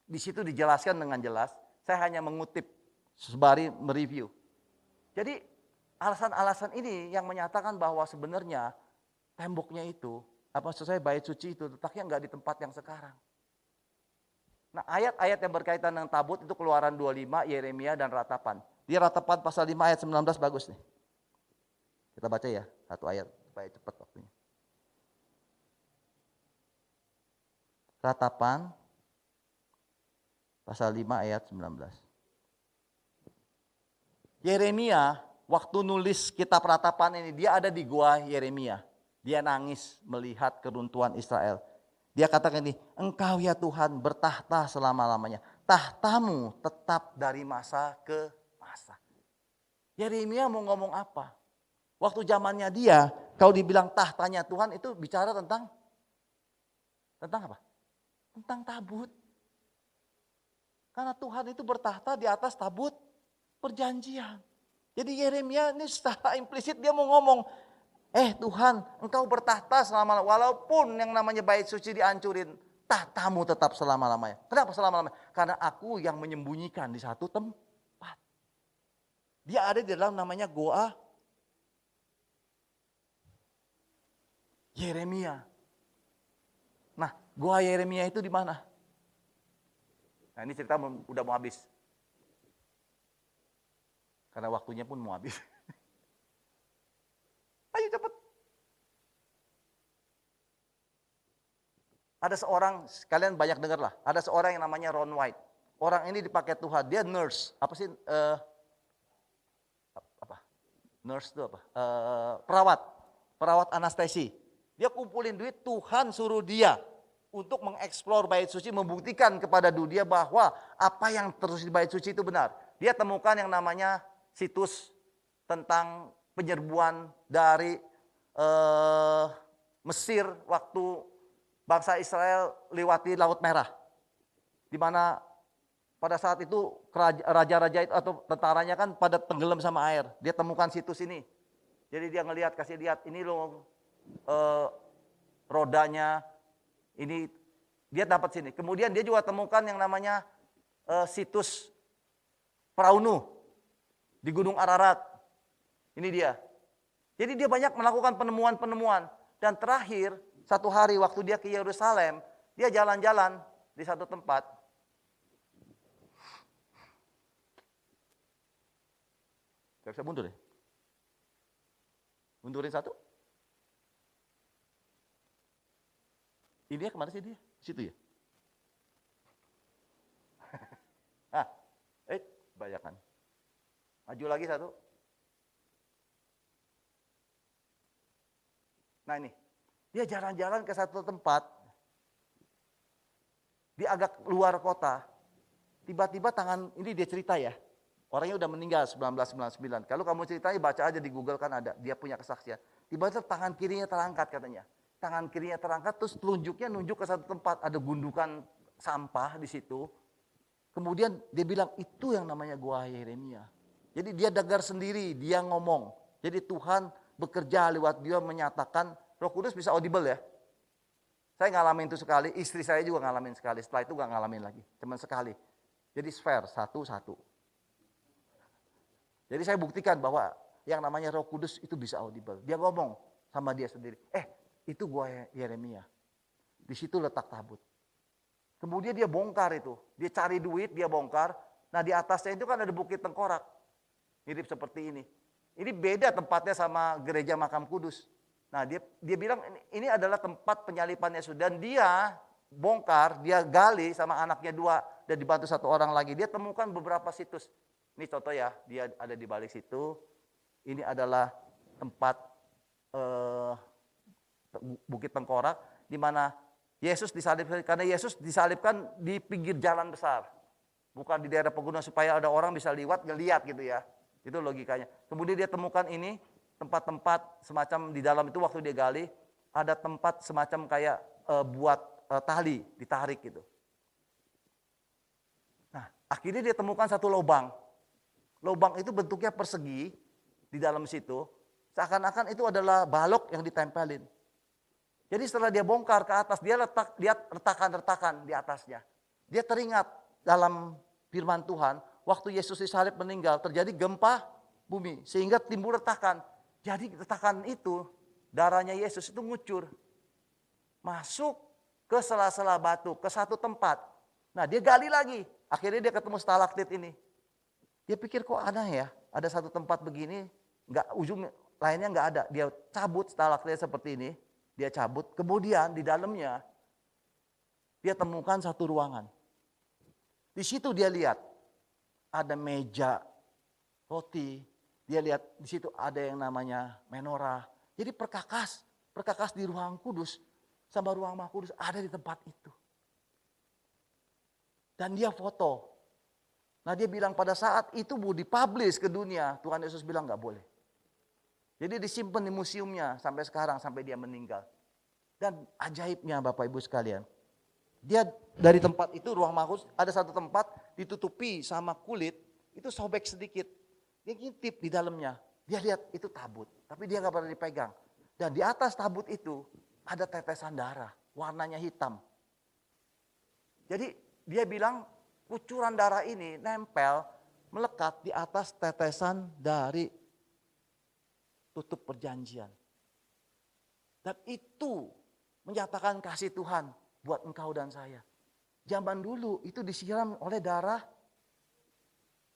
Di situ dijelaskan dengan jelas, saya hanya mengutip sembari mereview. Jadi alasan-alasan ini yang menyatakan bahwa sebenarnya temboknya itu, apa maksud saya bait suci itu letaknya nggak di tempat yang sekarang. Nah ayat-ayat yang berkaitan dengan tabut itu Keluaran 25, Yeremia dan Ratapan. Di Ratapan pasal 5 ayat 19 bagus nih. Kita baca ya, satu ayat supaya cepat waktunya. Ratapan pasal 5 ayat 19. Yeremia waktu nulis kitab Ratapan ini, dia ada di gua Yeremia. Dia nangis melihat keruntuhan Israel. Dia katakan ini, engkau ya Tuhan bertahta selama-lamanya. Tahtamu tetap dari masa ke masa. Yeremia mau ngomong apa? Waktu zamannya dia, kalau dibilang tahtanya Tuhan itu bicara tentang apa? Tentang tabut. Karena Tuhan itu bertahta di atas tabut perjanjian. Jadi Yeremia ini secara implisit dia mau ngomong, Tuhan, engkau bertahta selama, walaupun yang namanya bait suci dihancurin, tahtamu tetap selama-lamanya. Kenapa selama-lamanya? Karena aku yang menyembunyikan di satu tempat. Dia ada di dalam namanya Goa Yeremia. Nah, Goa Yeremia itu di mana? Nah, ini cerita udah mau habis. Karena waktunya pun mau habis. Ayo cepat. Ada seorang, kalian banyak dengar lah. Ada seorang yang namanya Ron White. Orang ini dipakai Tuhan. Dia nurse. Apa sih? Nurse itu apa? Perawat. Perawat anestesi. Dia kumpulin duit. Tuhan suruh dia untuk mengeksplor bait suci, membuktikan kepada dunia bahwa apa yang terus di bait suci itu benar. Dia temukan yang namanya situs tentang penyerbuan dari Mesir waktu bangsa Israel lewati Laut Merah. Di mana pada saat itu raja-raja itu atau tentaranya kan pada tenggelam sama air. Dia temukan situs ini. Jadi dia ngelihat, kasih lihat, ini loh rodanya, ini dia dapat sini. Kemudian dia juga temukan yang namanya situs Perahu Nuh di Gunung Ararat. Ini dia. Jadi dia banyak melakukan penemuan-penemuan. Dan terakhir, satu hari waktu dia ke Yerusalem, dia jalan-jalan di satu tempat. Gak bisa mundur ya? Mundurin satu. Ini dia kemana sih dia? Situ ya? Bayakan. Maju lagi satu. Nah ini, dia jalan-jalan ke satu tempat, di agak luar kota, tiba-tiba tangan, ini dia cerita ya, orangnya udah meninggal 1999. Kalau kamu ceritanya baca aja di Google kan ada, dia punya kesaksian. Tiba-tiba tangan kirinya terangkat katanya. Tangan kirinya terangkat terus telunjuknya nunjuk ke satu tempat, ada gundukan sampah di situ. Kemudian dia bilang itu yang namanya Gua Yeremia. Jadi dia dengar sendiri, dia ngomong. Jadi Tuhan bekerja lewat dia menyatakan, Roh Kudus bisa audible ya. Saya ngalamin itu sekali, istri saya juga ngalamin sekali. Setelah itu gak ngalamin lagi, cuma sekali. Jadi spare, satu-satu. Jadi saya buktikan bahwa yang namanya Roh Kudus itu bisa audible. Dia ngomong sama dia sendiri, itu Gua Yeremia. Di situ letak tabut. Kemudian dia bongkar itu, dia cari duit, dia bongkar. Nah di atasnya itu kan ada bukit tengkorak, mirip seperti ini. Ini beda tempatnya sama gereja Makam Kudus. Nah dia bilang ini adalah tempat penyalipan Yesus. Dan dia bongkar, dia gali sama anaknya 2 dan dibantu 1 orang lagi. Dia temukan beberapa situs. Ini contoh ya, dia ada di balik situ. Ini adalah tempat bukit tengkorak di mana Yesus disalibkan. Karena Yesus disalibkan di pinggir jalan besar. Bukan di daerah pegunungan supaya ada orang bisa ngeliat gitu ya. Itu logikanya. Kemudian dia temukan ini, tempat-tempat semacam di dalam itu waktu dia gali, ada tempat semacam kayak buat tali, ditarik gitu. Nah, akhirnya dia temukan satu lubang. Lubang itu bentuknya persegi di dalam situ. Seakan-akan itu adalah balok yang ditempelin. Jadi setelah dia bongkar ke atas, dia retakan-retakan di atasnya. Dia teringat dalam firman Tuhan, waktu Yesus disalib meninggal, terjadi gempa bumi. Sehingga timbul retakan. Jadi retakan itu, darahnya Yesus itu ngucur. Masuk ke sela-sela batu, ke satu tempat. Nah dia gali lagi. Akhirnya dia ketemu stalaktit ini. Dia pikir kok aneh ya, ada satu tempat begini, ujung lainnya nggak ada. Dia cabut stalaktit seperti ini, dia cabut. Kemudian di dalamnya, dia temukan satu ruangan. Di situ dia lihat, ada meja, roti. Dia lihat di situ ada yang namanya menorah. Jadi perkakas di ruang kudus sama ruang Maha Kudus ada di tempat itu. Dan dia foto. Nah dia bilang pada saat itu mau dipublish ke dunia, Tuhan Yesus bilang nggak boleh. Jadi disimpan di museumnya sampai sekarang, sampai dia meninggal. Dan ajaibnya Bapak Ibu sekalian, dia dari tempat itu ruang Maha Kudus ada satu tempat ditutupi sama kulit, itu sobek sedikit. Dia ngintip di dalamnya, dia lihat itu tabut, tapi dia nggak pernah dipegang. Dan di atas tabut itu ada tetesan darah, warnanya hitam. Jadi dia bilang kucuran darah ini nempel, melekat di atas tetesan dari tutup perjanjian. Dan itu menyatakan kasih Tuhan buat engkau dan saya. Zaman dulu itu disiram oleh darah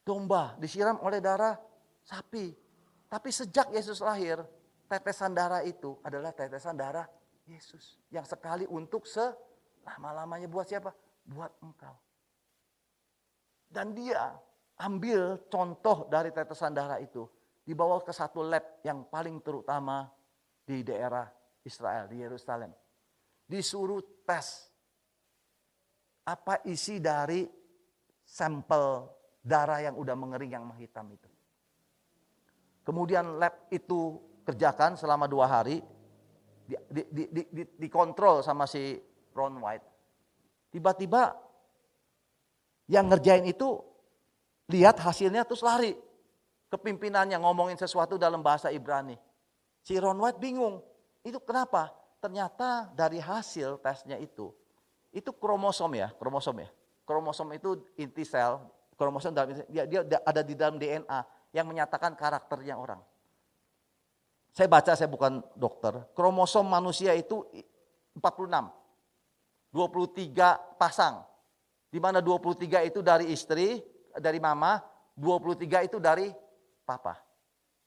domba, disiram oleh darah sapi. Tapi sejak Yesus lahir, tetesan darah itu adalah tetesan darah Yesus. Yang sekali untuk selama-lamanya buat siapa? Buat engkau. Dan dia ambil contoh dari tetesan darah itu. Dibawa ke satu lab yang paling terutama di daerah Israel, di Yerusalem. Disuruh tes apa isi dari sampel darah yang udah mengering, yang menghitam itu. Kemudian lab itu kerjakan selama 2 hari. Dikontrol sama si Ron White. Tiba-tiba yang ngerjain itu lihat hasilnya terus lari ke pimpinannya ngomongin sesuatu dalam bahasa Ibrani. Si Ron White bingung, itu kenapa? Ternyata dari hasil tesnya itu kromosom ya. Kromosom itu inti sel, kromosom dia ada di dalam DNA yang menyatakan karakternya orang. Saya baca, saya bukan dokter. Kromosom manusia itu 46. 23 pasang. Di mana 23 itu dari istri, dari mama, 23 itu dari papa.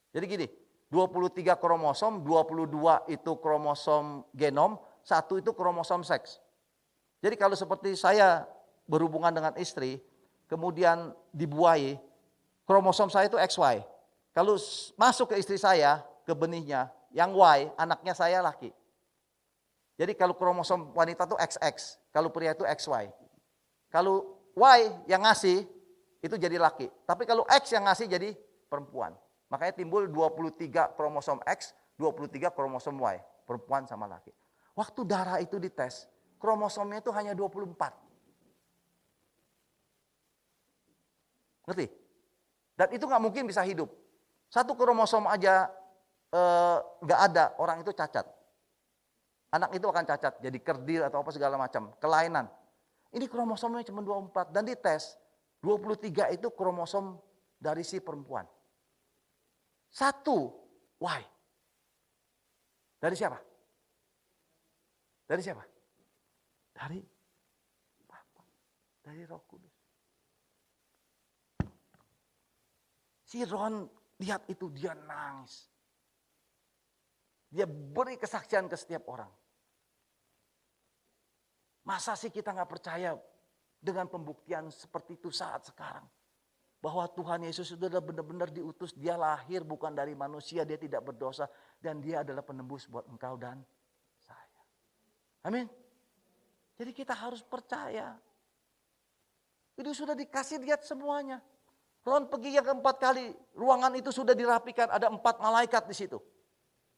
Jadi gini, 23 kromosom, 22 itu kromosom genom, 1 itu kromosom seks. Jadi kalau seperti saya berhubungan dengan istri, kemudian dibuahi, kromosom saya itu XY. Kalau masuk ke istri saya, ke benihnya, yang Y, anaknya saya laki. Jadi kalau kromosom wanita itu XX, kalau pria itu XY. Kalau Y yang ngasih, itu jadi laki. Tapi kalau X yang ngasih jadi perempuan. Makanya timbul 23 kromosom X, 23 kromosom Y. Perempuan sama laki. Waktu darah itu dites, kromosomnya itu hanya 24. Ngerti? Dan itu nggak mungkin bisa hidup. Satu kromosom aja nggak ada, orang itu cacat. Anak itu akan cacat, jadi kerdil atau apa segala macam, kelainan. Ini kromosomnya cuma 24 dan dites 23 itu kromosom dari si perempuan. 1 Y. Dari siapa? Dari siapa? Dari Bapa, dari Roh Kudus. Si Ron lihat itu, dia nangis. Dia beri kesaksian ke setiap orang. Masa sih kita nggak percaya dengan pembuktian seperti itu saat sekarang? Bahwa Tuhan Yesus itu adalah benar-benar diutus, dia lahir bukan dari manusia, dia tidak berdosa, dan dia adalah penembus buat engkau dan saya. Amin. Jadi kita harus percaya. Itu sudah dikasih lihat semuanya. Ron pergi yang keempat kali, ruangan itu sudah dirapikan, ada 4 malaikat di situ.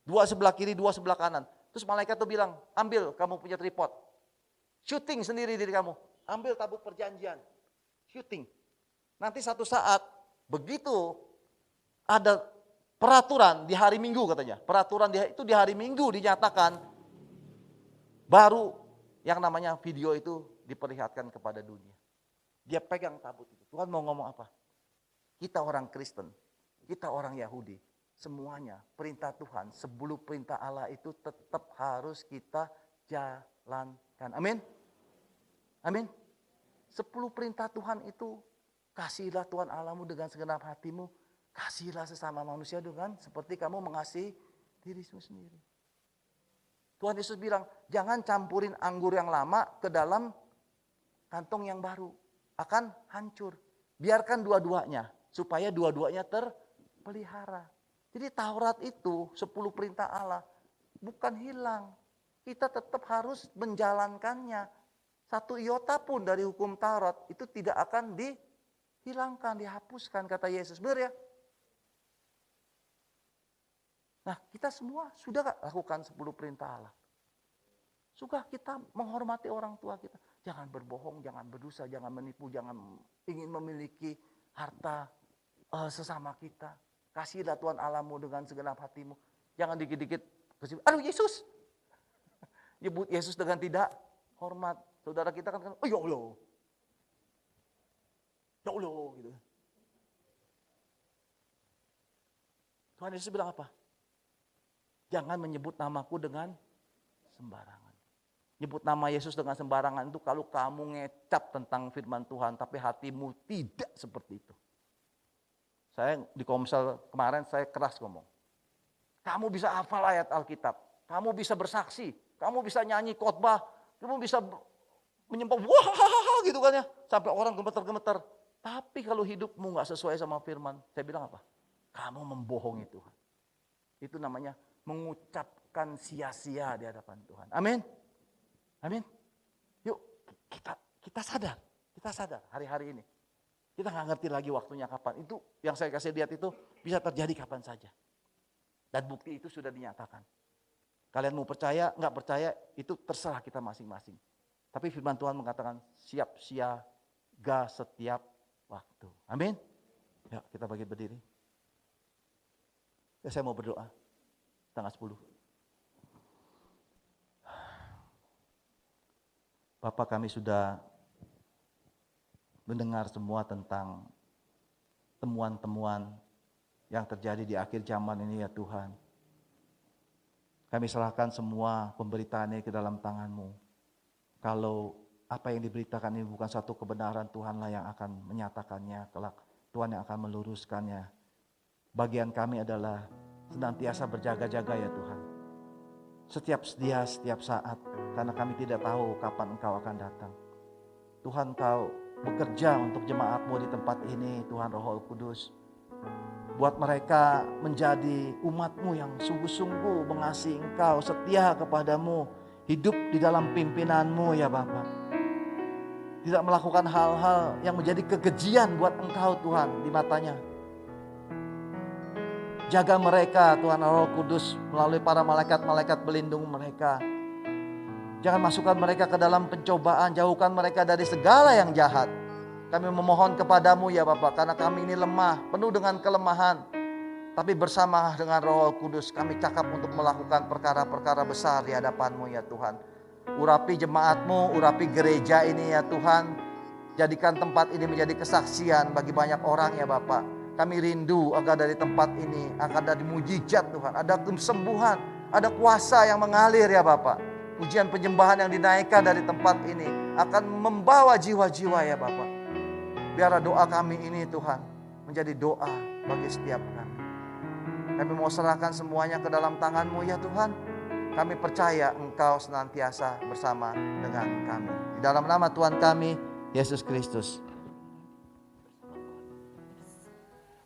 2 sebelah kiri, 2 sebelah kanan. Terus malaikat itu bilang, ambil kamu punya tripod. Syuting sendiri diri kamu. Ambil tabut perjanjian. syuting. Nanti satu saat begitu ada peraturan di hari Minggu katanya. Peraturan itu di hari Minggu dinyatakan, baru yang namanya video itu diperlihatkan kepada dunia. Dia pegang tabut itu. Tuhan mau ngomong apa? Kita orang Kristen, kita orang Yahudi, semuanya perintah Tuhan, 10 perintah Allah itu tetap harus kita jalankan. Amin. Amin. 10 perintah Tuhan itu, kasihilah Tuhan Allahmu dengan segenap hatimu, kasihilah sesama manusia dengan seperti kamu mengasihi dirimu sendiri. Tuhan Yesus bilang, jangan campurin anggur yang lama ke dalam kantong yang baru. Akan hancur. Biarkan dua-duanya, supaya dua-duanya terpelihara. Jadi Taurat itu 10 perintah Allah bukan hilang. Kita tetap harus menjalankannya. 1 iota pun dari hukum Taurat itu tidak akan dihilangkan, dihapuskan, kata Yesus. Benar ya? Nah, kita semua sudah gak lakukan 10 perintah Allah? Sudah kita menghormati orang tua kita. Jangan berbohong, jangan berdosa, jangan menipu, jangan ingin memiliki harta sesama kita. Kasihilah Tuhan Allahmu dengan segenap hatimu. Jangan dikit-dikit, aduh Yesus. Nyebut Yesus dengan tidak hormat. Saudara kita kan, oh ya Allah. Ya Allah gitu. Tuhan Yesus bilang apa? Jangan menyebut namaku dengan sembarangan. Nyebut nama Yesus dengan sembarangan itu kalau kamu ngecap tentang firman Tuhan, tapi hatimu tidak seperti itu. Saya di Komsel kemarin saya keras ngomong. Kamu bisa hafal ayat Alkitab, kamu bisa bersaksi, kamu bisa nyanyi khotbah, kamu bisa menyembah, wah gitu kan ya, sampai orang gemeter-gemeter. Tapi kalau hidupmu nggak sesuai sama firman, saya bilang apa? Kamu membohongi Tuhan. Itu namanya mengucapkan sia-sia di hadapan Tuhan. Amin. Amin. Yuk kita sadar hari-hari ini. Kita nggak ngerti lagi waktunya kapan. Itu yang saya kasih lihat itu bisa terjadi kapan saja. Dan bukti itu sudah dinyatakan. Kalian mau percaya, nggak percaya, itu terserah kita masing-masing. Tapi firman Tuhan mengatakan siap siaga setiap waktu. Amin. Ya, kita bagi berdiri. Ya, saya mau berdoa. Tanggal 10. Bapak, kami sudah mendengar semua tentang temuan-temuan yang terjadi di akhir zaman ini ya Tuhan. Kami serahkan semua pemberitaan ini ke dalam tangan-Mu. Kalau apa yang diberitakan ini bukan satu kebenaran, Tuhanlah yang akan menyatakannya, kelak Tuhan yang akan meluruskannya. Bagian kami adalah senantiasa berjaga-jaga ya Tuhan. Setiap sedia, setiap saat, karena kami tidak tahu kapan Engkau akan datang. Tuhan, Engkau bekerja untuk jemaat-Mu di tempat ini, Tuhan Roh Kudus. Buat mereka menjadi umat-Mu yang sungguh-sungguh mengasihi Engkau, setia kepadamu, hidup di dalam pimpinan-Mu ya Bapa. Tidak melakukan hal-hal yang menjadi kekejian buat Engkau Tuhan di matanya. Jaga mereka Tuhan Roh Kudus melalui para malaikat-malaikat pelindung mereka. Jangan masukkan mereka ke dalam pencobaan, jauhkan mereka dari segala yang jahat. Kami memohon kepadamu ya Bapa, karena kami ini lemah, penuh dengan kelemahan. Tapi bersama dengan Roh Kudus kami cakap untuk melakukan perkara-perkara besar di hadapan-Mu ya Tuhan. Urapi jemaat-Mu, urapi gereja ini ya Tuhan. Jadikan tempat ini menjadi kesaksian bagi banyak orang ya Bapa. Kami rindu agar dari tempat ini akan ada mujizat Tuhan, ada kesembuhan, ada kuasa yang mengalir ya Bapak. Pujian penyembahan yang dinaikkan dari tempat ini akan membawa jiwa-jiwa ya Bapak. Biarlah doa kami ini Tuhan menjadi doa bagi setiap kami. Kami mau serahkan semuanya ke dalam tangan-Mu ya Tuhan. Kami percaya Engkau senantiasa bersama dengan kami. Di dalam nama Tuhan kami, Yesus Kristus.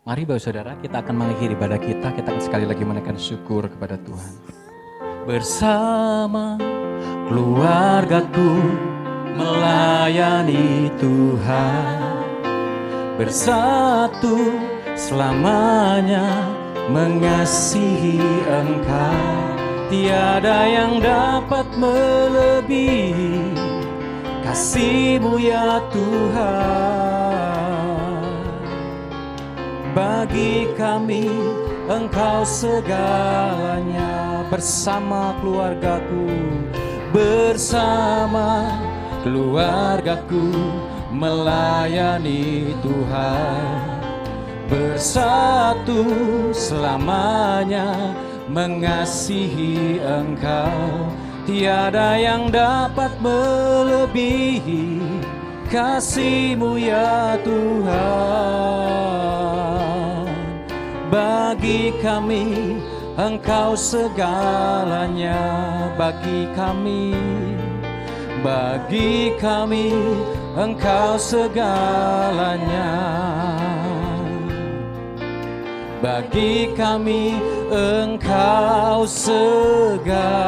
Mari Bapak Saudara, kita akan mengakhiri ibadah kita. Kita akan sekali lagi menaikkan syukur kepada Tuhan. Bersama keluargaku melayani Tuhan. Bersatu selamanya mengasihi Engkau. Tiada yang dapat melebihi kasih-Mu ya Tuhan. Bagi kami Engkau segalanya. Bersama keluargaku, bersama keluargaku melayani Tuhan. Bersatu selamanya mengasihi Engkau. Tiada yang dapat melebihi kasih-Mu ya Tuhan. Bagi kami Engkau segalanya. Bagi kami Engkau segalanya. Bagi kami Engkau segalanya.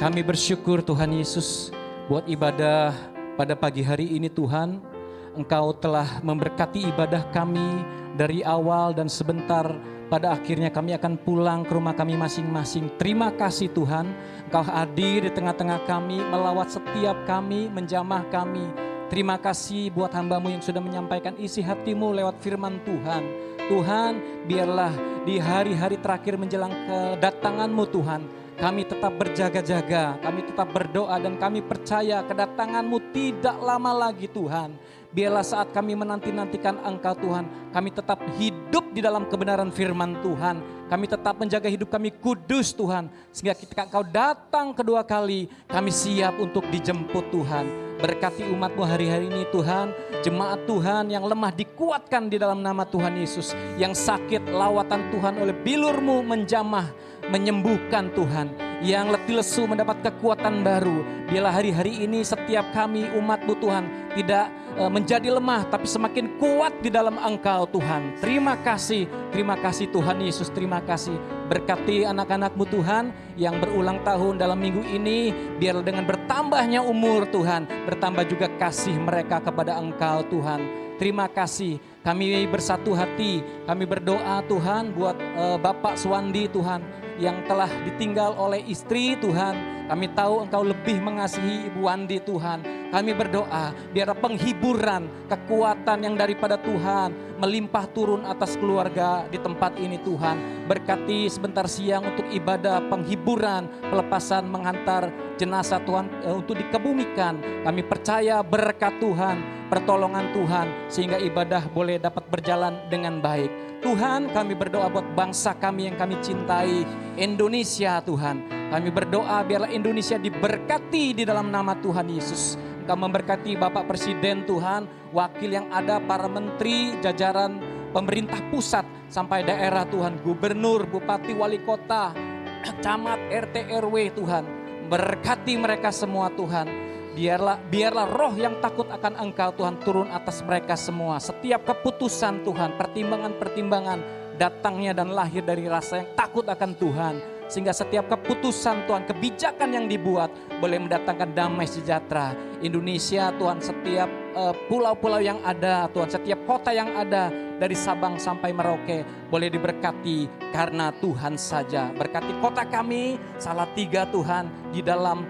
Kami bersyukur Tuhan Yesus buat ibadah pada pagi hari ini Tuhan. Engkau telah memberkati ibadah kami dari awal dan sebentar pada akhirnya kami akan pulang ke rumah kami masing-masing. Terima kasih Tuhan, Engkau hadir di tengah-tengah kami, melawat setiap kami, menjamah kami. Terima kasih buat hamba-Mu yang sudah menyampaikan isi hati-Mu lewat firman Tuhan. Tuhan, biarlah di hari-hari terakhir menjelang kedatangan-Mu Tuhan, kami tetap berjaga-jaga, kami tetap berdoa dan kami percaya kedatangan-Mu tidak lama lagi Tuhan. Biarlah saat kami menanti-nantikan Engkau Tuhan, kami tetap hidup di dalam kebenaran firman Tuhan. Kami tetap menjaga hidup kami kudus Tuhan. Sehingga ketika Engkau datang kedua kali, kami siap untuk dijemput Tuhan. Berkati umat-Mu hari-hari ini Tuhan. Jemaat Tuhan yang lemah dikuatkan di dalam nama Tuhan Yesus. Yang sakit lawatan Tuhan oleh bilur-Mu menjamah, menyembuhkan Tuhan. Yang letih lesu mendapat kekuatan baru. Biarlah hari-hari ini setiap kami umat-Mu Tuhan tidak menjadi lemah tapi semakin kuat di dalam Engkau Tuhan. Terima kasih Tuhan Yesus, terima kasih. Berkati anak-anak-Mu Tuhan yang berulang tahun dalam minggu ini, biarlah dengan bertambahnya umur Tuhan, bertambah juga kasih mereka kepada Engkau Tuhan. Terima kasih, kami bersatu hati, kami berdoa Tuhan buat Bapak Suwandi Tuhan yang telah ditinggal oleh istri Tuhan. Kami tahu Engkau lebih mengasihi Ibu Wandi Tuhan. Kami berdoa biar penghiburan, kekuatan yang daripada Tuhan melimpah turun atas keluarga di tempat ini Tuhan. Berkati sebentar siang untuk ibadah penghiburan, pelepasan menghantar jenazah Tuhan untuk dikebumikan. Kami percaya berkat Tuhan, pertolongan Tuhan sehingga ibadah boleh dapat berjalan dengan baik. Tuhan, kami berdoa buat bangsa kami yang kami cintai, Indonesia Tuhan. Kami berdoa biarlah Indonesia diberkati di dalam nama Tuhan Yesus. Engkau memberkati Bapak Presiden Tuhan, wakil yang ada, para menteri, jajaran pemerintah pusat sampai daerah Tuhan, gubernur, bupati, wali kota, camat, RT, RW Tuhan. Berkati mereka semua Tuhan. Biarlah roh yang takut akan Engkau Tuhan turun atas mereka semua. Setiap keputusan Tuhan, pertimbangan-pertimbangan datangnya dan lahir dari rasa yang takut akan Tuhan. Sehingga setiap keputusan Tuhan, kebijakan yang dibuat boleh mendatangkan damai sejahtera. Indonesia Tuhan, setiap pulau-pulau yang ada Tuhan, setiap kota yang ada dari Sabang sampai Merauke boleh diberkati karena Tuhan saja. Berkati kota kami Salatiga Tuhan di dalam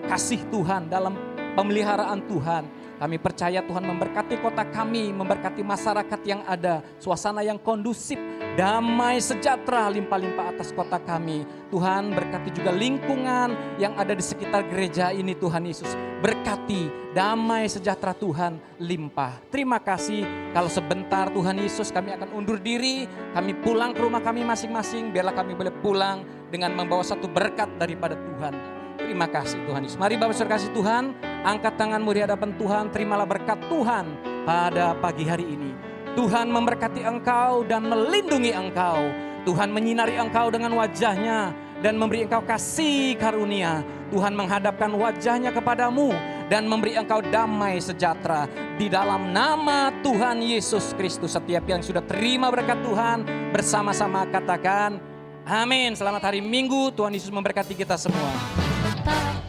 kasih Tuhan, dalam pemeliharaan Tuhan. Kami percaya Tuhan memberkati kota kami, memberkati masyarakat yang ada, suasana yang kondusif, damai sejahtera limpah-limpah atas kota kami. Tuhan berkati juga lingkungan yang ada di sekitar gereja ini Tuhan Yesus. Berkati damai sejahtera Tuhan limpah. Terima kasih, kalau sebentar Tuhan Yesus kami akan undur diri, kami pulang ke rumah kami masing-masing, biarlah kami boleh pulang dengan membawa satu berkat daripada Tuhan. Terima kasih Tuhan Yesus. Mari Bapak Saudara kasih Tuhan, angkat tanganmu di hadapan Tuhan, terimalah berkat Tuhan pada pagi hari ini. Tuhan memberkati engkau dan melindungi engkau. Tuhan menyinari engkau dengan wajahnya dan memberi engkau kasih karunia. Tuhan menghadapkan wajahnya kepadamu dan memberi engkau damai sejahtera. Di dalam nama Tuhan Yesus Kristus, setiap yang sudah terima berkat Tuhan bersama-sama katakan amin. Selamat hari Minggu, Tuhan Yesus memberkati kita semua. Tetap